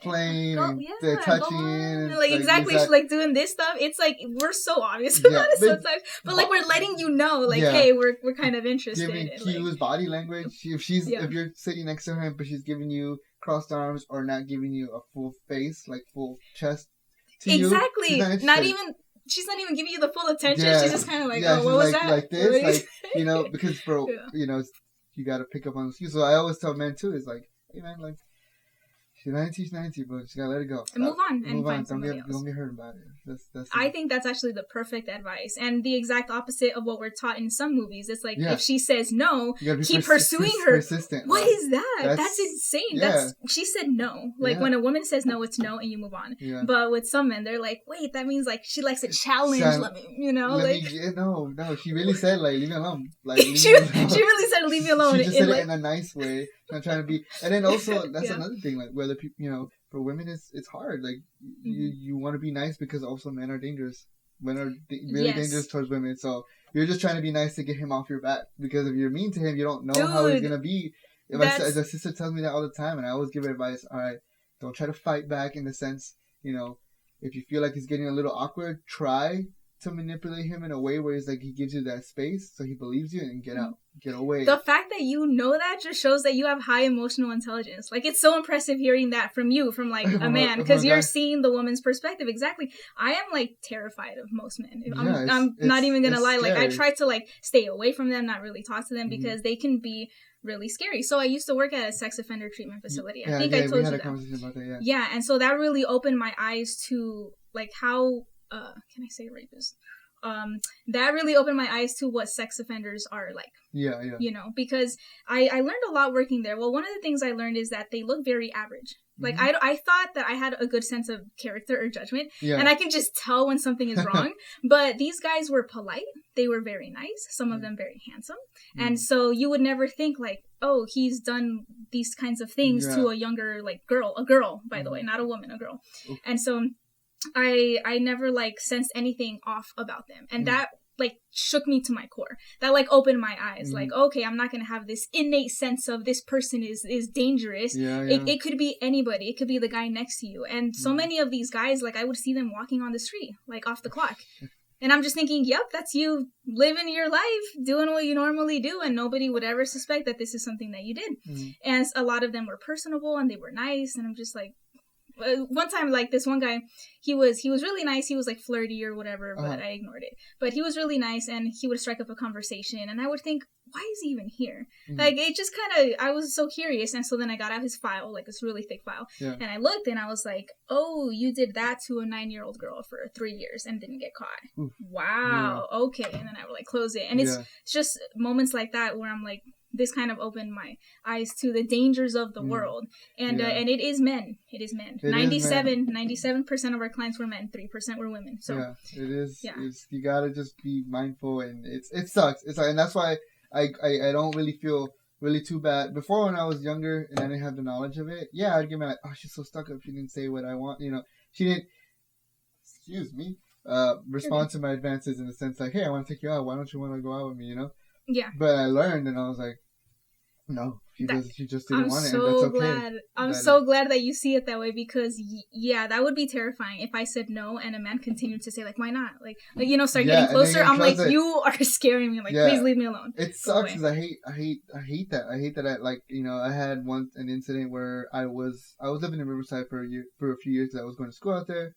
playing and touching. Exactly. She's like doing this stuff. It's like, we're so obvious about it sometimes. But like, we're letting you know, hey, we're kind of interested. Giving cues, body language. If you're sitting next to her, but she's giving you crossed arms or not giving you a full face, like full chest to you. Exactly. She's not even giving you the full attention. She's just kind of like, what was that? Like this, because you got to pick up on the cues. So I always tell men too, is like, hey man, like, she's 90, but you got to let it go. And move on and find somebody else. Don't get hurt about it. I think that's actually the perfect advice. And the exact opposite of what we're taught in some movies. It's like, if she says no, keep pursuing her. Persistent. What is that? That's insane. Yeah. She said no. Like, when a woman says no, it's no, and you move on. Yeah. But with some men, they're like, wait, that means, like, she likes a challenge. No. She really said, like, leave me alone. Like, she really said, leave me alone. She just said it in a nice way. Not trying to be... And then also, that's another thing, like, whether people, for women, it's hard. Like, you want to be nice because also men are dangerous. Men are really dangerous towards women. So you're just trying to be nice to get him off your back. Because if you're mean to him, you don't know how he's going to be. My sister tells me that all the time, and I always give her advice. All right, don't try to fight back in the sense, if you feel like he's getting a little awkward, try to manipulate him in a way where he's like, he gives you that space so he believes you and get out. Get away. The fact that you know that just shows that you have high emotional intelligence. Like, it's so impressive hearing that from you, from like a man, because you're seeing the woman's perspective. Exactly. I am like terrified of most men. I'm not even gonna lie. Scary. Like, I try to like stay away from them, not really talk to them because they can be really scary. So I used to work at a sex offender treatment facility. I think I told you that. Conversation about that. Yeah, and so that really opened my eyes to like how can I say rapist? that really opened my eyes to what sex offenders are like. Yeah. You know, because I learned a lot working there. Well, one of the things I learned is that they look very average. Like, I thought that I had a good sense of character or judgment, and I can just tell when something is wrong. But these guys were polite. They were very nice. Some of them very handsome. And so you would never think, like, oh, he's done these kinds of things to a younger, like, a girl, by the way, not a woman, a girl. And so I never, like, sensed anything off about them. And that, like, shook me to my core. That, like, opened my eyes. Like, okay, I'm not gonna have this innate sense of this person is dangerous. It could be anybody. It could be the guy next to you. And so many of these guys, like, I would see them walking on the street, like, off the clock. And I'm just thinking, yep, that's you living your life, doing what you normally do, and nobody would ever suspect that this is something that you did. And a lot of them were personable, and they were nice, and I'm just like, one time, like, this one guy, he was really nice. He was, like, flirty or whatever, but I ignored it. But he was really nice, and he would strike up a conversation, and I would think, why is he even here? Like, it just kind of, I was so curious, and so then I got out his file, like, this really thick file, and I looked, and I was like, oh, you did that to a 9-year-old girl for 3 years and didn't get caught. Wow, okay, and then I would, like, close it, and it's just moments like that where I'm like, this kind of opened my eyes to the dangers of the world. And and it is men. It is men. 97% of our clients were men. 3% were women. So it is. Yeah. You gotta just be mindful, and it sucks. It's like, and that's why I don't really feel really too bad. Before, when I was younger and I didn't have the knowledge of it, I'd get mad, like, oh, she's so stuck up. She didn't say what I want. You know, she didn't. Excuse me. Respond to my advances in the sense like, hey, I want to take you out. Why don't you want to go out with me? You know. Yeah. But I learned, and I was like, no, she just didn't want it, and that's okay. I'm so glad that you see it that way, because that would be terrifying if I said no and a man continued to say, like, why not? Like you know, start getting closer. I'm like, you are scaring me. Like, please leave me alone. It sucks because I hate that. I hate that. I had an incident where I was living in Riverside for a few years. I was going to school out there,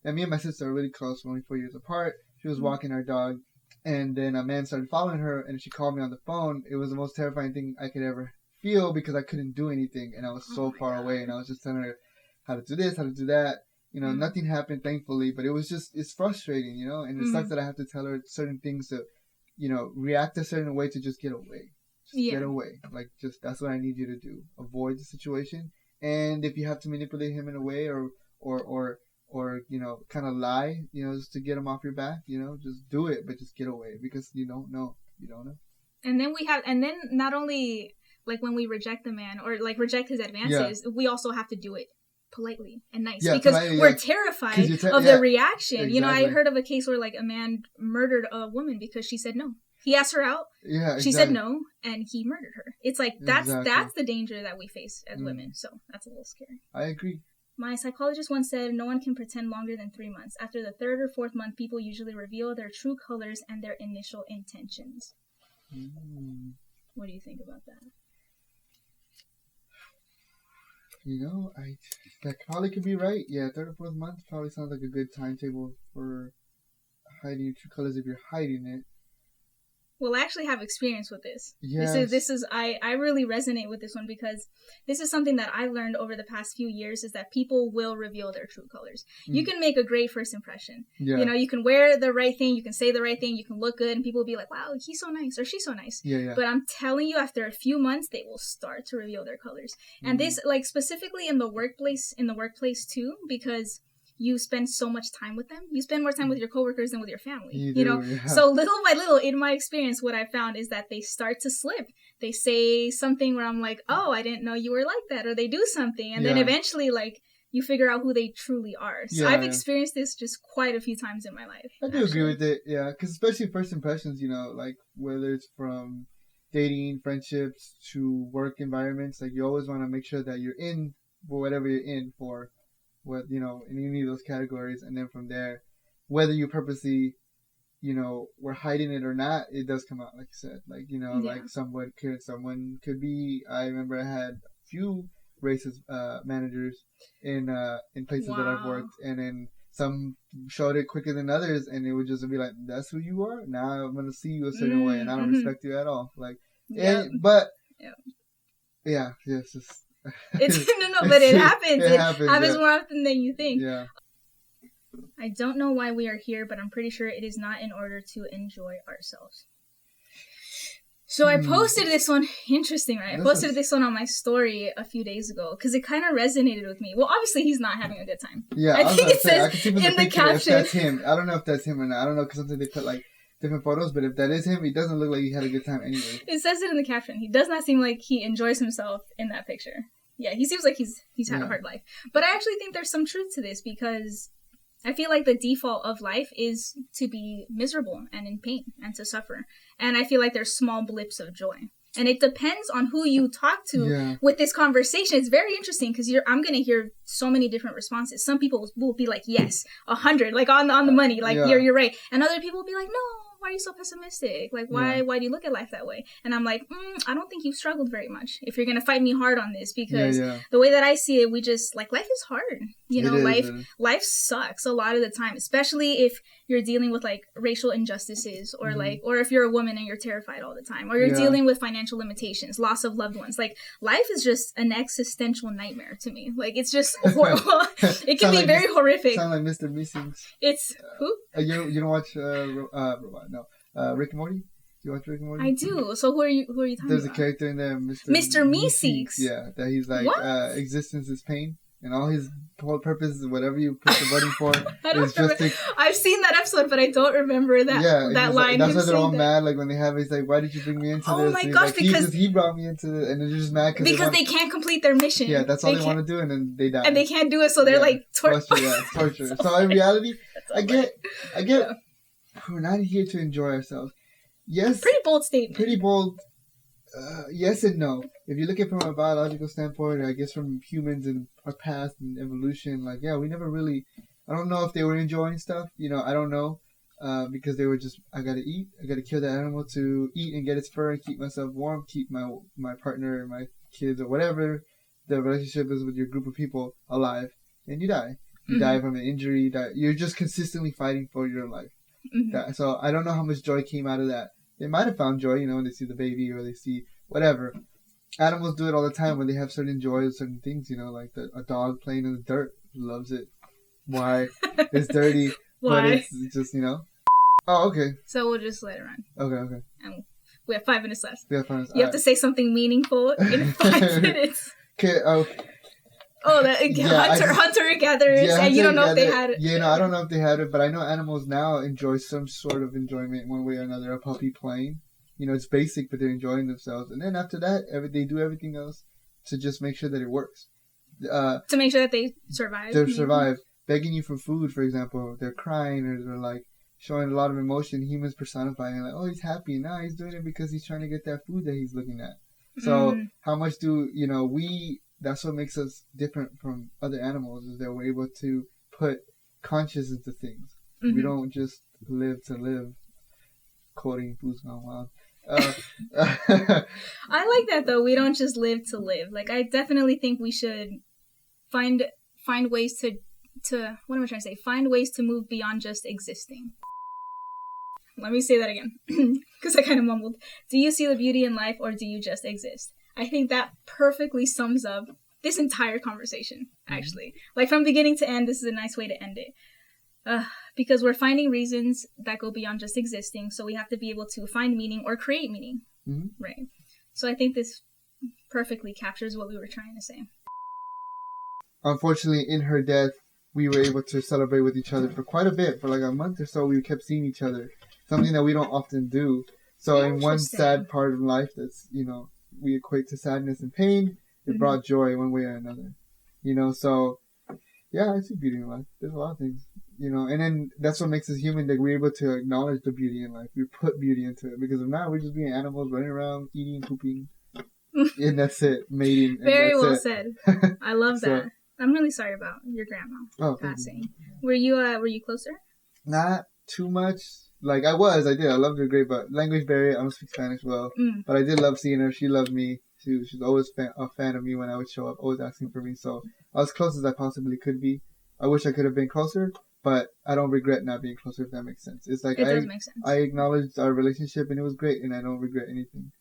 and me and my sister are really close. We're only 4 years apart. She was walking our dog. And then a man started following her, and she called me on the phone. It was the most terrifying thing I could ever feel, because I couldn't do anything, and I was so far away, and I was just telling her how to do this, how to do that. You know, nothing happened, thankfully, but it's frustrating, you know, and it sucks that I have to tell her certain things to, you know, react a certain way to just get away. Get away. Like, just, that's what I need you to do. Avoid the situation. And if you have to manipulate him in a way, or you know, kind of lie, you know, just to get him off your back, you know, just do it, but just get away, because you don't know. And then not only, like, when we reject the man or, like, reject his advances, we also have to do it politely and nice, because we're terrified of the reaction. Exactly. You know, I heard of a case where, like, a man murdered a woman because she said no. He asked her out. She said no, and he murdered her. It's like, that's the danger that we face as women. So that's a little scary. I agree. My psychologist once said, no one can pretend longer than 3 months. After the 3rd or 4th month, people usually reveal their true colors and their initial intentions. What do you think about that? You know, that probably could be right. Yeah, 3rd or 4th month probably sounds like a good timetable for hiding your true colors if you're hiding it. Well, I actually have experience with this. Yes. This is I really resonate with this one, because this is something that I learned over the past few years, is that people will reveal their true colors. You can make a great first impression. Yeah. You know, you can wear the right thing, you can say the right thing, you can look good, and people will be like, wow, he's so nice, or she's so nice. Yeah. But I'm telling you, after a few months, they will start to reveal their colors. And this, like, specifically in the workplace too, because you spend so much time with them. You spend more time with your coworkers than with your family. You know? Yeah. So little by little, in my experience, what I found is that they start to slip. They say something where I'm like, oh, I didn't know you were like that. Or they do something. And then eventually, like, you figure out who they truly are. So I've experienced this just quite a few times in my life. I do agree with it, yeah. Because especially first impressions, you know, like, whether it's from dating, friendships, to work environments, like, you always want to make sure that you're in for whatever you're in for. What, you know, in any of those categories, and then from there, whether you purposely, you know, were hiding it or not, it does come out, like you said. Like, you know, like someone could be. I remember I had a few racist managers in places that I've worked, and then some showed it quicker than others, and it would just be like, that's who you are. Now I'm gonna see you a certain way, and I don't respect you at all. Like, yes, but it happens. It happens more often than you think. Yeah. I don't know why we are here, but I'm pretty sure it is not in order to enjoy ourselves. So I posted this one. Interesting, right? I posted this one on my story a few days ago because it kind of resonated with me. Well, obviously he's not having a good time. Yeah, I think it says I can see from in the picture caption. if that's him. I don't know if that's him or not. I don't know because sometimes they put like different photos, but if that is him, he doesn't look like he had a good time anyway. It says it in the caption. He does not seem like he enjoys himself in that picture. Yeah, he seems like he's had a hard life. But I actually think there's some truth to this because I feel like the default of life is to be miserable and in pain and to suffer. And I feel like there's small blips of joy. And it depends on who you talk to with this conversation. It's very interesting because I'm going to hear so many different responses. Some people will be like, yes, 100, like on the money, like you're right. And other people will be like, no, why are you so pessimistic? Like, why do you look at life that way? And I'm like, I don't think you've struggled very much if you're going to fight me hard on this because the way that I see it, we just, like, life is hard. You know, life sucks a lot of the time, especially if you're dealing with, like, racial injustices or, or if you're a woman and you're terrified all the time or you're dealing with financial limitations, loss of loved ones. Like, life is just an existential nightmare to me. Like, it's just horrible. It can be very horrific. Sound like Mr. Meeseeks. It's, who? You don't watch, Rick and Morty? Do you watch Rick and Morty? I do. So who are you talking about? There's a character in there, Mr. Meeseeks. Yeah, that he's like, existence is pain. And all his whole purpose is whatever you push the button for is just to... I've seen that episode, but I don't remember that line. Like, that's why they're all mad. Like when they have it, he's like, why did you bring me into this? Oh my gosh, like, because he brought me into it. And they're just mad because they can't complete their mission. Yeah, that's all they want to do. And then they die. And they can't do it, so they're like... torture. So in reality, I get... We're not here to enjoy ourselves. Yes. Pretty bold statement. Pretty bold. Yes and no. If you look at it from a biological standpoint, or I guess from humans and our past and evolution, like, we never really... I don't know if they were enjoying stuff. You know, I don't know. Because they were just, I gotta eat. I gotta kill that animal to eat and get its fur and keep myself warm, keep my partner, my kids, or whatever the relationship is with your group of people alive. And you die. You die from an injury. You're just consistently fighting for your life. So I don't know how much joy came out of that. They might have found joy, when they see the baby or they see whatever. Animals do it all the time when they have certain joys, certain things, like a dog playing in the dirt loves it. Why? It's dirty. Why? But it's just, Oh, okay. So we'll just let it run. Okay. And we have 5 minutes left. We have 5 minutes. You have to say something meaningful in 5 minutes. Okay, hunter gatherers, and you don't know if they had it. Yeah, no, I don't know if they had it, but I know animals now enjoy some sort of enjoyment one way or another. A puppy playing, it's basic, but they're enjoying themselves. And then after that, they do everything else to just make sure that it works. To make sure that they survive. They survive. Begging you for food, for example, they're crying or they're like showing a lot of emotion. Humans personifying like, oh, he's happy now. He's doing it because he's trying to get that food that he's looking at. So how much do we? That's what makes us different from other animals is that we're able to put conscious into things. We don't just live to live. Quoting Food's Gone Wild. I like that though. We don't just live to live. Like I definitely think we should find ways to what am I trying to say? Find ways to move beyond just existing. Let me say that again because I kind of mumbled. Do you see the beauty in life or do you just exist? I think that perfectly sums up this entire conversation, actually. Like, from beginning to end, this is a nice way to end it. Because we're finding reasons that go beyond just existing, so we have to be able to find meaning or create meaning. Right? So I think this perfectly captures what we were trying to say. Unfortunately, in her death, we were able to celebrate with each other for quite a bit. For like a month or so, we kept seeing each other. Something that we don't often do. So in one sad part of life that's, we equate to sadness and pain, it brought joy one way or another. So, I see beauty in life. There's a lot of things, and then that's what makes us human, that we're able to acknowledge the beauty in life. We put beauty into it, because if not, we're just being animals running around, eating, pooping, and that's it, mating. And very well said. I love that. I'm really sorry about your grandma passing. Were you closer? Not too much. Like, I did. I loved her great, but language barrier, I don't speak Spanish well. But I did love seeing her. She loved me. She was always a fan of me when I would show up, always asking for me. So I was close as I possibly could be. I wish I could have been closer, but I don't regret not being closer, if that makes sense. It's like, it does make sense. I acknowledged our relationship, and it was great, and I don't regret anything.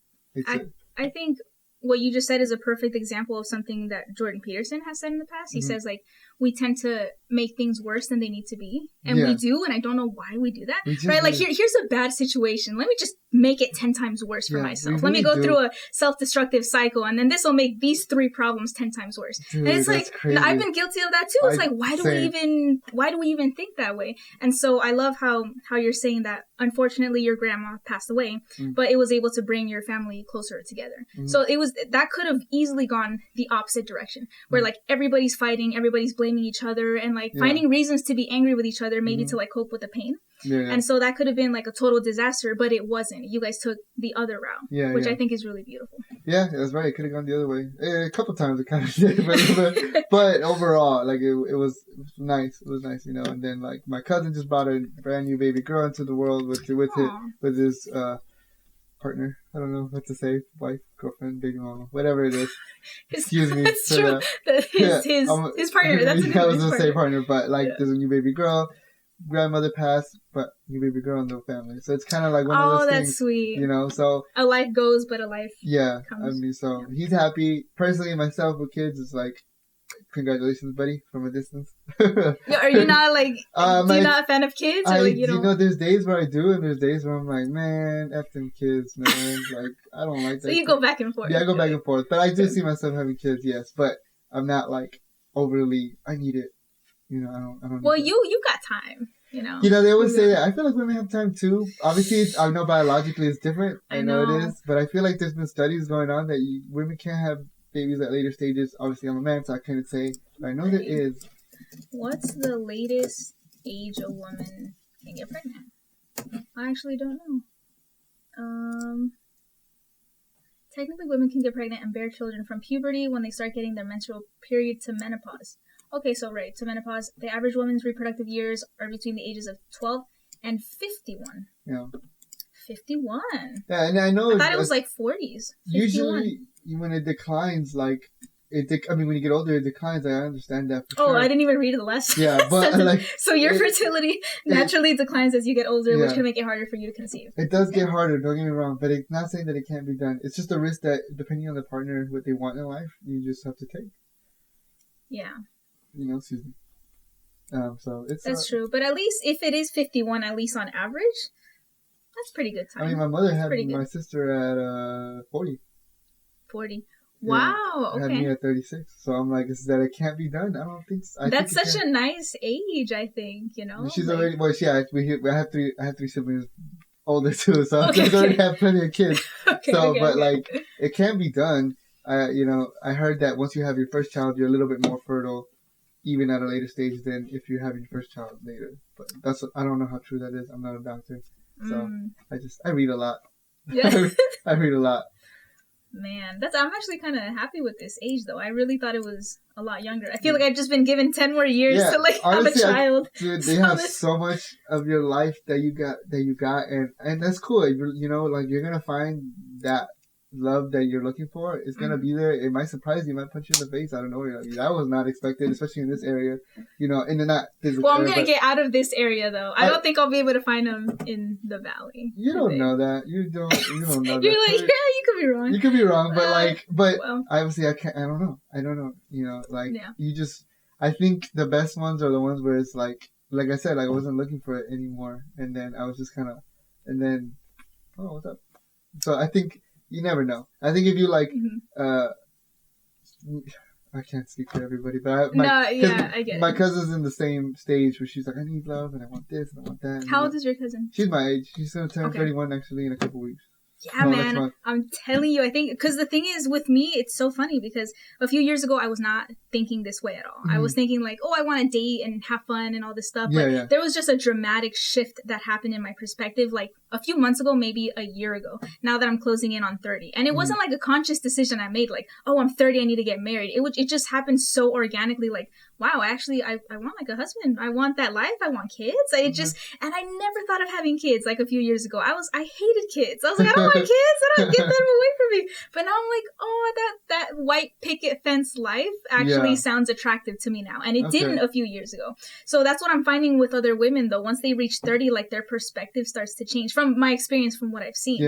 I think what you just said is a perfect example of something that Jordan Peterson has said in the past. He says, like, we tend to make things worse than they need to be. And we do, and I don't know why we do that. Right? Like, here's a bad situation. Let me just make it 10 times worse for myself. Let me go through a self-destructive cycle, and then this will make these 3 problems 10 times worse. Dude, and it's like, crazy. I've been guilty of that too. It's like, why do we even think that way? And so I love how you're saying that, unfortunately, your grandma passed away, but it was able to bring your family closer together. So that could have easily gone the opposite direction, where like everybody's fighting, everybody's blaming each other, and like finding reasons to be angry with each other, maybe to like cope with the pain. And so that could have been like a total disaster, but it wasn't. You guys took the other route, which I think is really beautiful. Yeah, that's right. It could have gone the other way. A couple times it kind of did, but overall, like it was nice. It was nice, you know. And then like my cousin just brought a brand new baby girl into the world with his partner. I don't know what to say. Wife, girlfriend, baby mama, whatever it is. Excuse me. That's true. His partner. That's I was gonna say partner, but like there's a new baby girl. Grandmother passed, but new baby girl, no family. So it's kind of like one of those things. Oh, that's sweet. You know, so a life goes, but a life comes. I mean, so he's happy. Personally, myself with kids, it's like, congratulations, buddy, from a distance. Are you not like, you not a fan of kids? Or like, you know, there's days where I do, and there's days where I'm like, man, F them kids, man. Like, I don't like that. So you go back and forth. Yeah, I go back and forth. But I do see myself having kids, yes. But I'm not like overly, I need it. You know, I don't. Well, you got time. You know. You know, they always say that. I feel like women have time too. Obviously, I know biologically it's different. I know it is, but I feel like there's been studies going on that women can't have babies at later stages. Obviously, I'm a man, so I can't say. But I know there is. What's the latest age a woman can get pregnant? I actually don't know. Technically, women can get pregnant and bear children from puberty when they start getting their menstrual period to menopause. Okay, so to menopause, the average woman's reproductive years are between the ages of 12 and 51. Yeah. 51. Yeah, and I know. I thought it was like 40s. 51. Usually, when it declines, like when you get older, it declines. I understand that. For sure. I didn't even read the last. Yeah, but like. So your fertility naturally declines as you get older, which can make it harder for you to conceive. It does get harder. Don't get me wrong, but it's not saying that it can't be done. It's just a risk that, depending on the partner, what they want in life, you just have to take. Yeah. You know, excuse me. So it's that's true, but at least if it is 51, at least on average, that's pretty good time. I mean, my mother had my sister at 40. 40. Wow. Okay. Had me at 36. So I'm like, is that it can't be done? I don't think so. That's such a nice age. I think, you know. She's already I have 3 siblings older too, so I already have plenty of kids. Like it can be done. I heard that once you have your first child, you're a little bit more fertile, even at a later stage than if you're having your first child later. But I don't know how true that is. I'm not a doctor, so I read a lot. Yeah, I read a lot. Man, I'm actually kind of happy with this age though. I really thought it was a lot younger. I feel like I've just been given 10 more years to like honestly, have a child. Dude, they have so much of your life that you got, and that's cool. You know, like you're gonna find that love that you're looking for is gonna be there. It might surprise you, it might punch you in the face. I don't know. That was not expected, especially in this area. You know, and not physical. Well, I'm gonna get out of this area though. I don't think I'll be able to find them in the valley. You don't know that. You don't know. You're like, you could be wrong. You could be wrong, but obviously I can't. I don't know. You know, like you just. I think the best ones are the ones where it's like I said, like I wasn't looking for it anymore, and then I was just kind of, and then, oh, what's up? So I think. You never know. I think if you like, I can't speak for everybody, but I get it. My cousin's in the same stage where she's like, I need love and I want this and I want that. How old is your cousin? She's my age. She's gonna turn 31 actually in a couple weeks. Yeah, man. I'm telling you, I think, because the thing is with me, it's so funny because a few years ago, I was not thinking this way at all. I was thinking like, I want to date and have fun and all this stuff. But there was just a dramatic shift that happened in my perspective, like a few months ago, maybe a year ago, now that I'm closing in on 30. And it wasn't like a conscious decision I made, like, I'm 30, I need to get married. It just happened so organically, like, wow, actually, I want like a husband. I want that life. I want kids. And I never thought of having kids like a few years ago. I hated kids. I was like, I don't want kids. I don't get them away from me. But now I'm like, that white picket fence life actually sounds attractive to me now. And it didn't a few years ago. So that's what I'm finding with other women though. Once they reach 30, like their perspective starts to change from my experience, from what I've seen.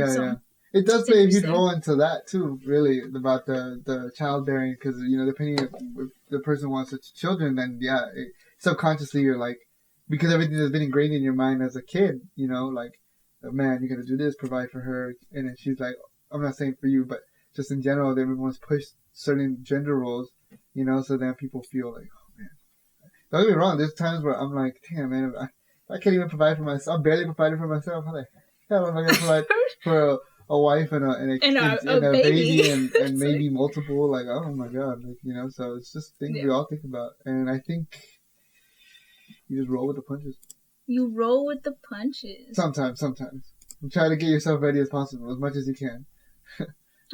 It does play a huge interesting. role into that too, really, about the childbearing, because depending if the person wants children, then subconsciously you're like, because everything that's been ingrained in your mind as a kid, like, man, you gotta do this, provide for her, and then she's like, I'm not saying for you, but just in general, everyone's pushed certain gender roles, so then people feel like, oh man, don't get me wrong, there's times where I'm like, damn man, I can't even provide for myself, I'm barely providing for myself, how the hell am I gonna provide for a wife and a baby and maybe multiple, like, oh my god, like, so it's just things we all think about, and I think you just roll with the punches. You roll with the punches. Sometimes. You try to get yourself ready as possible, as much as you can.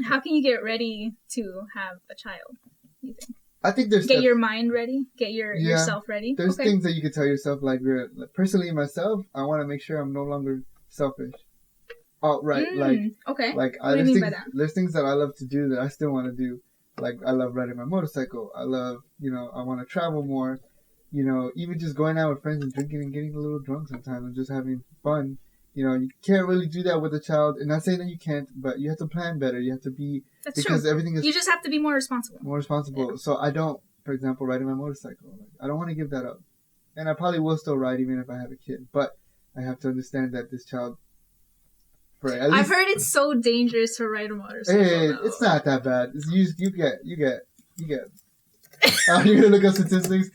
How can you get ready to have a child, you think? I think there's Get your mind ready, get yourself ready. There's things that you can tell yourself, like, personally myself, I want to make sure I'm no longer selfish. Outright, okay. Like, what do you mean by that? There's things that I love to do that I still want to do. Like, I love riding my motorcycle. I love, I want to travel more. Even just going out with friends and drinking and getting a little drunk sometimes and just having fun. You can't really do that with a child. And not saying that you can't, but you have to plan better. You have to be... That's because true. Everything is... You just have to be more responsible. Yeah. So I don't, for example, riding my motorcycle. I don't want to give that up. And I probably will still ride even if I have a kid. But I have to understand that this child... I've heard it's so dangerous to ride a motorcycle. Hey, it's not that bad. You get. You're gonna look up statistics.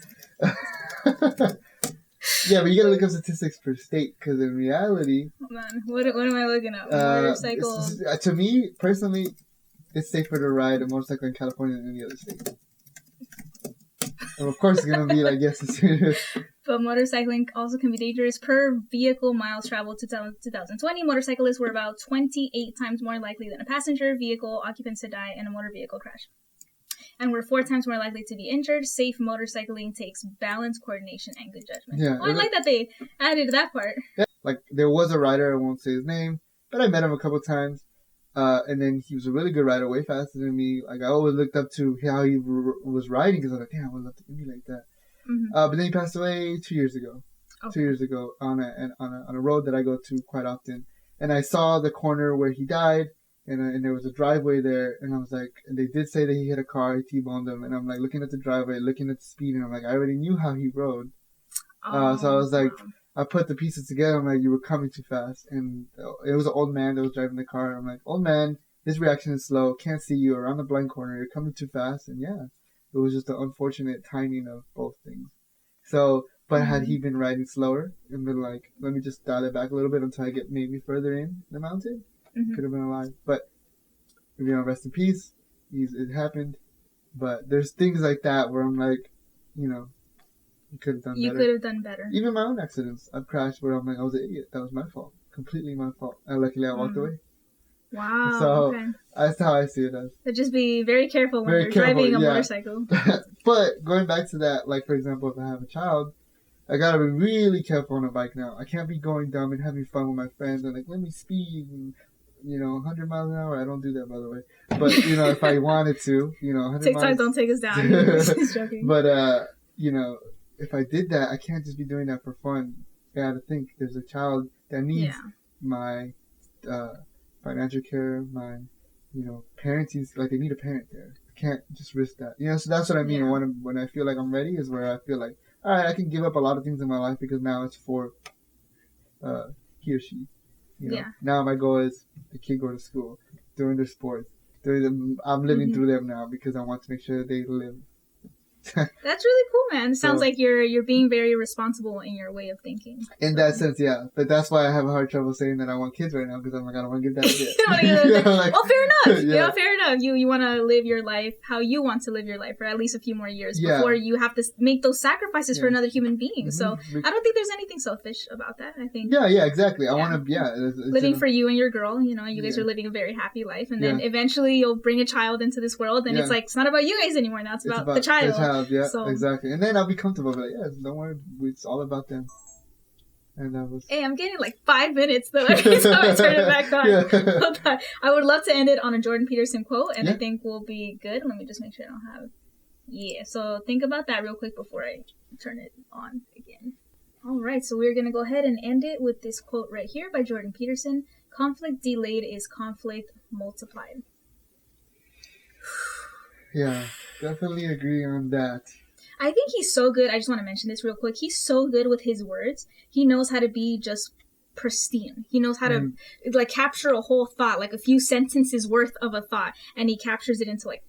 Yeah, but you gotta look up statistics per state, because in reality... Hold on, what am I looking up? Motorcycle... to me, personally, it's safer to ride a motorcycle in California than any other state. And of course it's gonna be like, yes, it's serious. But motorcycling also can be dangerous. Per vehicle miles traveled to 2020, motorcyclists were about 28 times more likely than a passenger vehicle occupants to die in a motor vehicle crash. And we're 4 times more likely to be injured. Safe motorcycling takes balance, coordination, and good judgment. Yeah, I like that they added that part. Yeah, like, there was a rider, I won't say his name, but I met him a couple times. And then he was a really good rider, way faster than me. Like, I always looked up to how he was riding, because I was like, damn, I would love to be like that. Mm-hmm. But then he passed away 2 years ago. Okay. 2 years ago on a road that I go to quite often. And I saw the corner where he died. And there was a driveway there, and I was like, and they did say that he hit a car, he T-boned him, and I'm like looking at the driveway, looking at the speed, and I'm like, I already knew how he rode. So I was like, I put the pieces together, I'm like, you were coming too fast, and it was an old man that was driving the car, and I'm like, old man, his reaction is slow, can't see you, around the blind corner, you're coming too fast, and yeah, it was just the unfortunate timing of both things. So, but had he been riding slower, and been like, let me just dial it back a little bit until I get maybe further in the mountain, could have been alive. But, rest in peace. It happened. But there's things like that where I'm like, you could have done better. You could have done better. Even my own accidents. I've crashed where I'm like, I was an idiot. That was my fault. Completely my fault. And luckily I walked away. Wow. So, okay. That's how I see it as. But just be very careful when you're driving a motorcycle. But, going back to that, like, for example, if I have a child, I gotta be really careful on a bike now. I can't be going dumb and having fun with my friends and like, let me speed and 100 miles an hour. I don't do that, by the way. But, if I wanted to, 100 TikTok miles. don't take us down. Just joking. But, if I did that, I can't just be doing that for fun. I gotta think there's a child that needs my financial care, my, parenting. Like, they need a parent there. I can't just risk that. So that's what I mean. Yeah. When I feel like I'm ready is where I feel like, all right, I can give up a lot of things in my life because now it's for he or she. Now my goal is the kid go to school, doing their sports. I'm living through them now because I want to make sure they live. That's really cool, man. It sounds like you're being very responsible in your way of thinking. In that sense, yeah. But that's why I have a hard trouble saying that I want kids right now, because I'm like, I don't want to give that yet. Well, fair enough. Fair enough. You want to live your life how you want to live your life for at least a few more years before you have to make those sacrifices for another human being. So I don't think there's anything selfish about that. I think. Yeah, exactly. I want to, it's living for you and your girl. You guys are living a very happy life, and then eventually you'll bring a child into this world, and it's like it's not about you guys anymore. Now it's about the child. Yeah, so, exactly. And then I'll be comfortable. Like, don't worry, it's all about them. And that was. Hey, I'm getting like 5 minutes though. Every time I turn it back on. Hold on. I would love to end it on a Jordan Peterson quote, and I think we'll be good. Let me just make sure I don't have. Yeah. So think about that real quick before I turn it on again. All right. So we're gonna go ahead and end it with this quote right here by Jordan Peterson. Conflict delayed is conflict multiplied. Yeah, definitely agree on that. I think he's so good. I just want to mention this real quick. He's so good with his words. He knows how to be just pristine. He knows how to like capture a whole thought, like a few sentences worth of a thought, and he captures it into like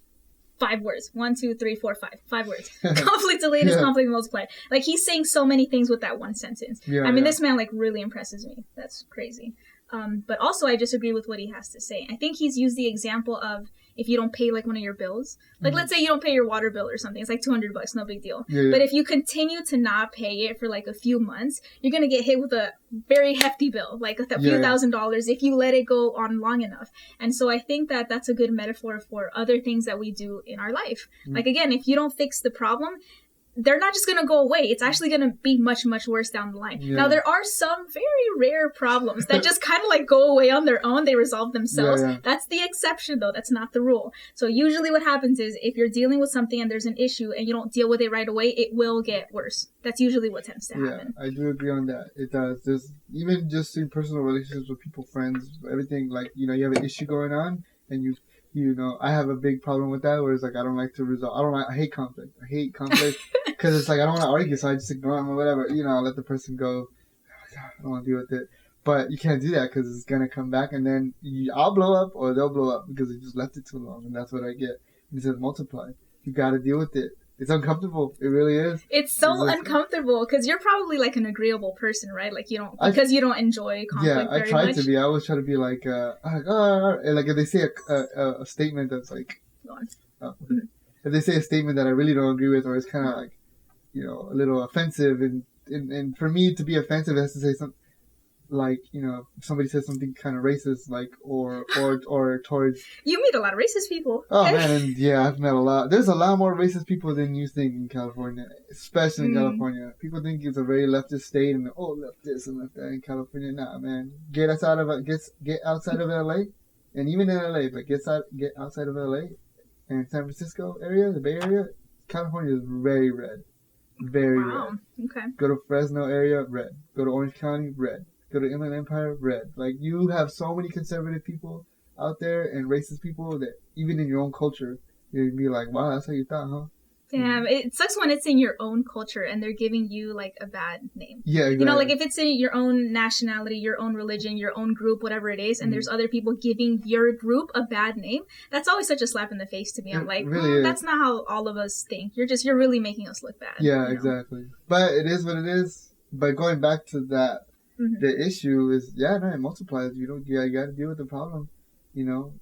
5 words. 1, 2, 3, 4, 5. 5 words. Conflict delayed is conflict multiplied. Like, he's saying so many things with that one sentence. I mean, this man like really impresses me. That's crazy. But also I disagree with what he has to say. I think he's used the example of if you don't pay like one of your bills, like let's say you don't pay your water bill or something, it's like $200, no big deal. But if you continue to not pay it for like a few months, you're gonna get hit with a very hefty bill, like a few $1,000s if you let it go on long enough. And so I think that that's a good metaphor for other things that we do in our life. Like, again, if you don't fix the problem, they're not just going to go away. It's actually going to be much, much worse down the line. Now, there are some very rare problems that just kind of like go away on their own. They resolve themselves. That's the exception, though. That's not the rule. So usually what happens is if you're dealing with something and there's an issue and you don't deal with it right away, it will get worse. That's usually what tends to happen. Yeah, I do agree on that. It does. There's even just in personal relationships with people, friends, everything, like, you know, you have an issue going on and you know, I have a big problem with that where it's like I don't like to resolve. I hate conflict. Because it's like I don't want to argue, so I just ignore them or whatever. You know, I let the person go. I don't want to deal with it. But you can't do that because it's going to come back and then I'll blow up or they'll blow up because you just left it too long. And that's what I get. It says multiply. You got to deal with it. It's uncomfortable. It really is. It's so uncomfortable because you're probably like an agreeable person, right? Like you don't enjoy conflict very much. Yeah, I try to be. I always try to be like like if they say a statement that's like, if they say a statement that I really don't agree with or it's kind of like, you know, a little offensive and for me to be offensive it has to say something like, you know, if somebody says something kind of racist, like, or towards... You meet a lot of racist people. Oh, man, and yeah, I've met a lot. There's a lot more racist people than you think in California, especially in California. People think it's a very leftist state, and left this and left that in California. Nah, man. Get outside of LA, and even in LA, but get outside of LA, and San Francisco area, the Bay Area, California is very red. Very red. Okay. Go to Fresno area, red. Go to Orange County, red. Go to Inland Empire, red. Like, you have so many conservative people out there and racist people that even in your own culture, you'd be like, wow, that's how you thought, huh? Damn, it sucks when it's in your own culture and they're giving you, like, a bad name. Yeah, exactly. You know, like, if it's in your own nationality, your own religion, your own group, whatever it is, and there's other people giving your group a bad name, that's always such a slap in the face to me. I'm like, really that's not how all of us think. You're really making us look bad. Yeah, exactly. But it is what it is. But going back to that, the issue is, it multiplies. You got to deal with the problem. You know,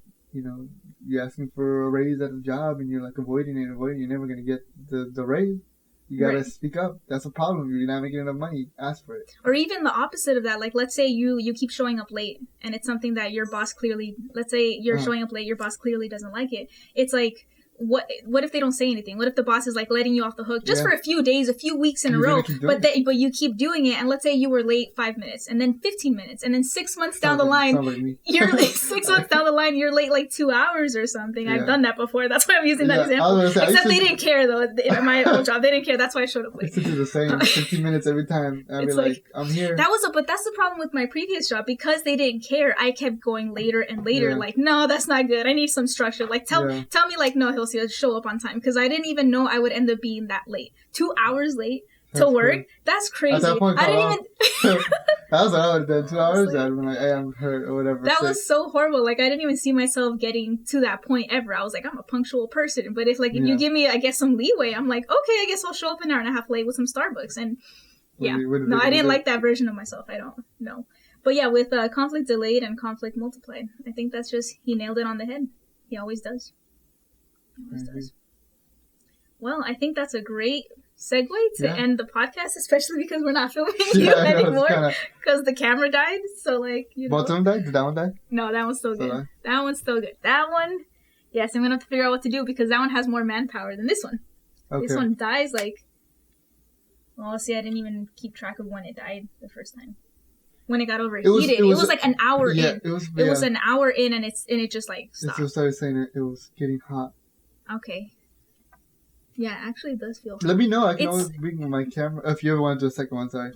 you're asking for a raise at a job and you're like avoiding it, you're never going to get the raise. You got to speak up. That's a problem. You're not making enough money. Ask for it. Or even the opposite of that. Like, let's say you keep showing up late and it's something that your boss clearly, let's say you're showing up late, your boss clearly doesn't like it. It's like, what if they don't say anything? What if the boss is like letting you off the hook just for a few days, a few weeks in a row, but you keep doing it, and let's say you were late 5 minutes and then 15 minutes and then 6 months down the line you're like 6 months down the line you're late like 2 hours or something. I've done that before. That's why I'm using that example. Except they didn't care though. In my old job, they didn't care. That's why I showed up late. I used to do the same 15 minutes every time. I'd be like, I'm here. But that's the problem with my previous job. Because they didn't care, I kept going later and later. Like, no, that's not good. I need some structure. Like, tell me like, no, Hilcia, show up on time. Because I didn't even know I would end up being that late. 2 hours late to work. Crazy. That's crazy. At that point, I didn't even... That was what I would have done. 2 hours. I'd been like, hey, I'm hurt or whatever. That was so horrible. Like, I didn't even see myself getting to that point ever. I was like, I'm a punctual person. But if you give me, I guess, some leeway, I'm like, okay, I guess I'll show up an hour and a half late with some Starbucks. And I didn't like that version of myself. I don't know. But yeah, with conflict delayed and conflict multiplied, I think that's just, he nailed it on the head. He always does. Well, I think that's a great segue to end the podcast, especially because we're not filming you anymore because the camera died. So, like, Both of them died? Did that one die? No, that one's still good. That one's still good. That one, yes, I'm going to have to figure out what to do because that one has more manpower than this one. Okay. This one dies, like, well, see, I didn't even keep track of when it died the first time. When it got overheated. It was like an hour in. It was an hour in and it just, like, stopped. It started saying it was getting hot. Okay. Yeah, actually it does feel hot. Let me know. I can always bring my camera. If you ever want to do a second one, sorry.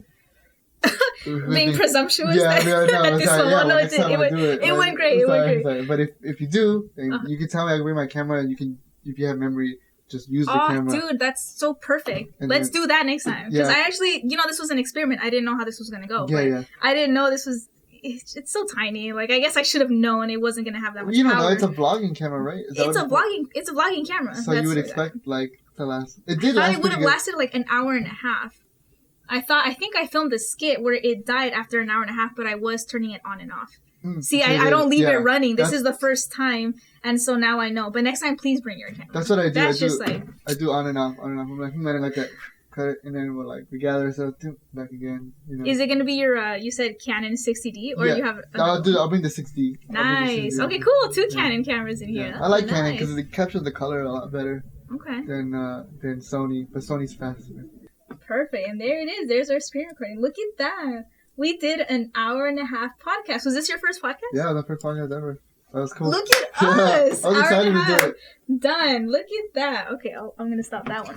being presumptuous. Yeah, no, this sorry. one, Yeah, no, next time I'll do it. it went great. It went great. But if you do, then you can tell me I can bring my camera, and you can, if you have memory, just use the camera. Dude, that's so perfect. And Let's do that next time. Because I actually, this was an experiment. I didn't know how this was gonna go. Yeah. I didn't know this was. It's so tiny. Like, I guess I should have known it wasn't gonna have that much You don't power. know, it's a vlogging camera, right? It's a vlogging camera. So you would expect to last. It did last. It would have lasted like an hour and a half. I think I filmed a skit where it died after an hour and a half, but I was turning it on and off. See, I don't leave it running. This is the first time, and so now I know. But next time, please bring your camera. That's what I do. I do on and off. I'm like that. Cut it, and then we gather ourselves back again. Is it gonna be your? You said Canon 60D, or you have? I'll bring the 60. Nice. Okay, cool. 2 Canon cameras in here. I like Canon because it captures the color a lot better. Okay. Than Sony, but Sony's faster. Perfect, and there it is. There's our screen recording. Look at that. We did an hour and a half podcast. Was this your first podcast? Yeah, the first podcast ever. That was cool. Look at us. I was excited to do it. Done. Look at that. Okay, I'm gonna stop that one.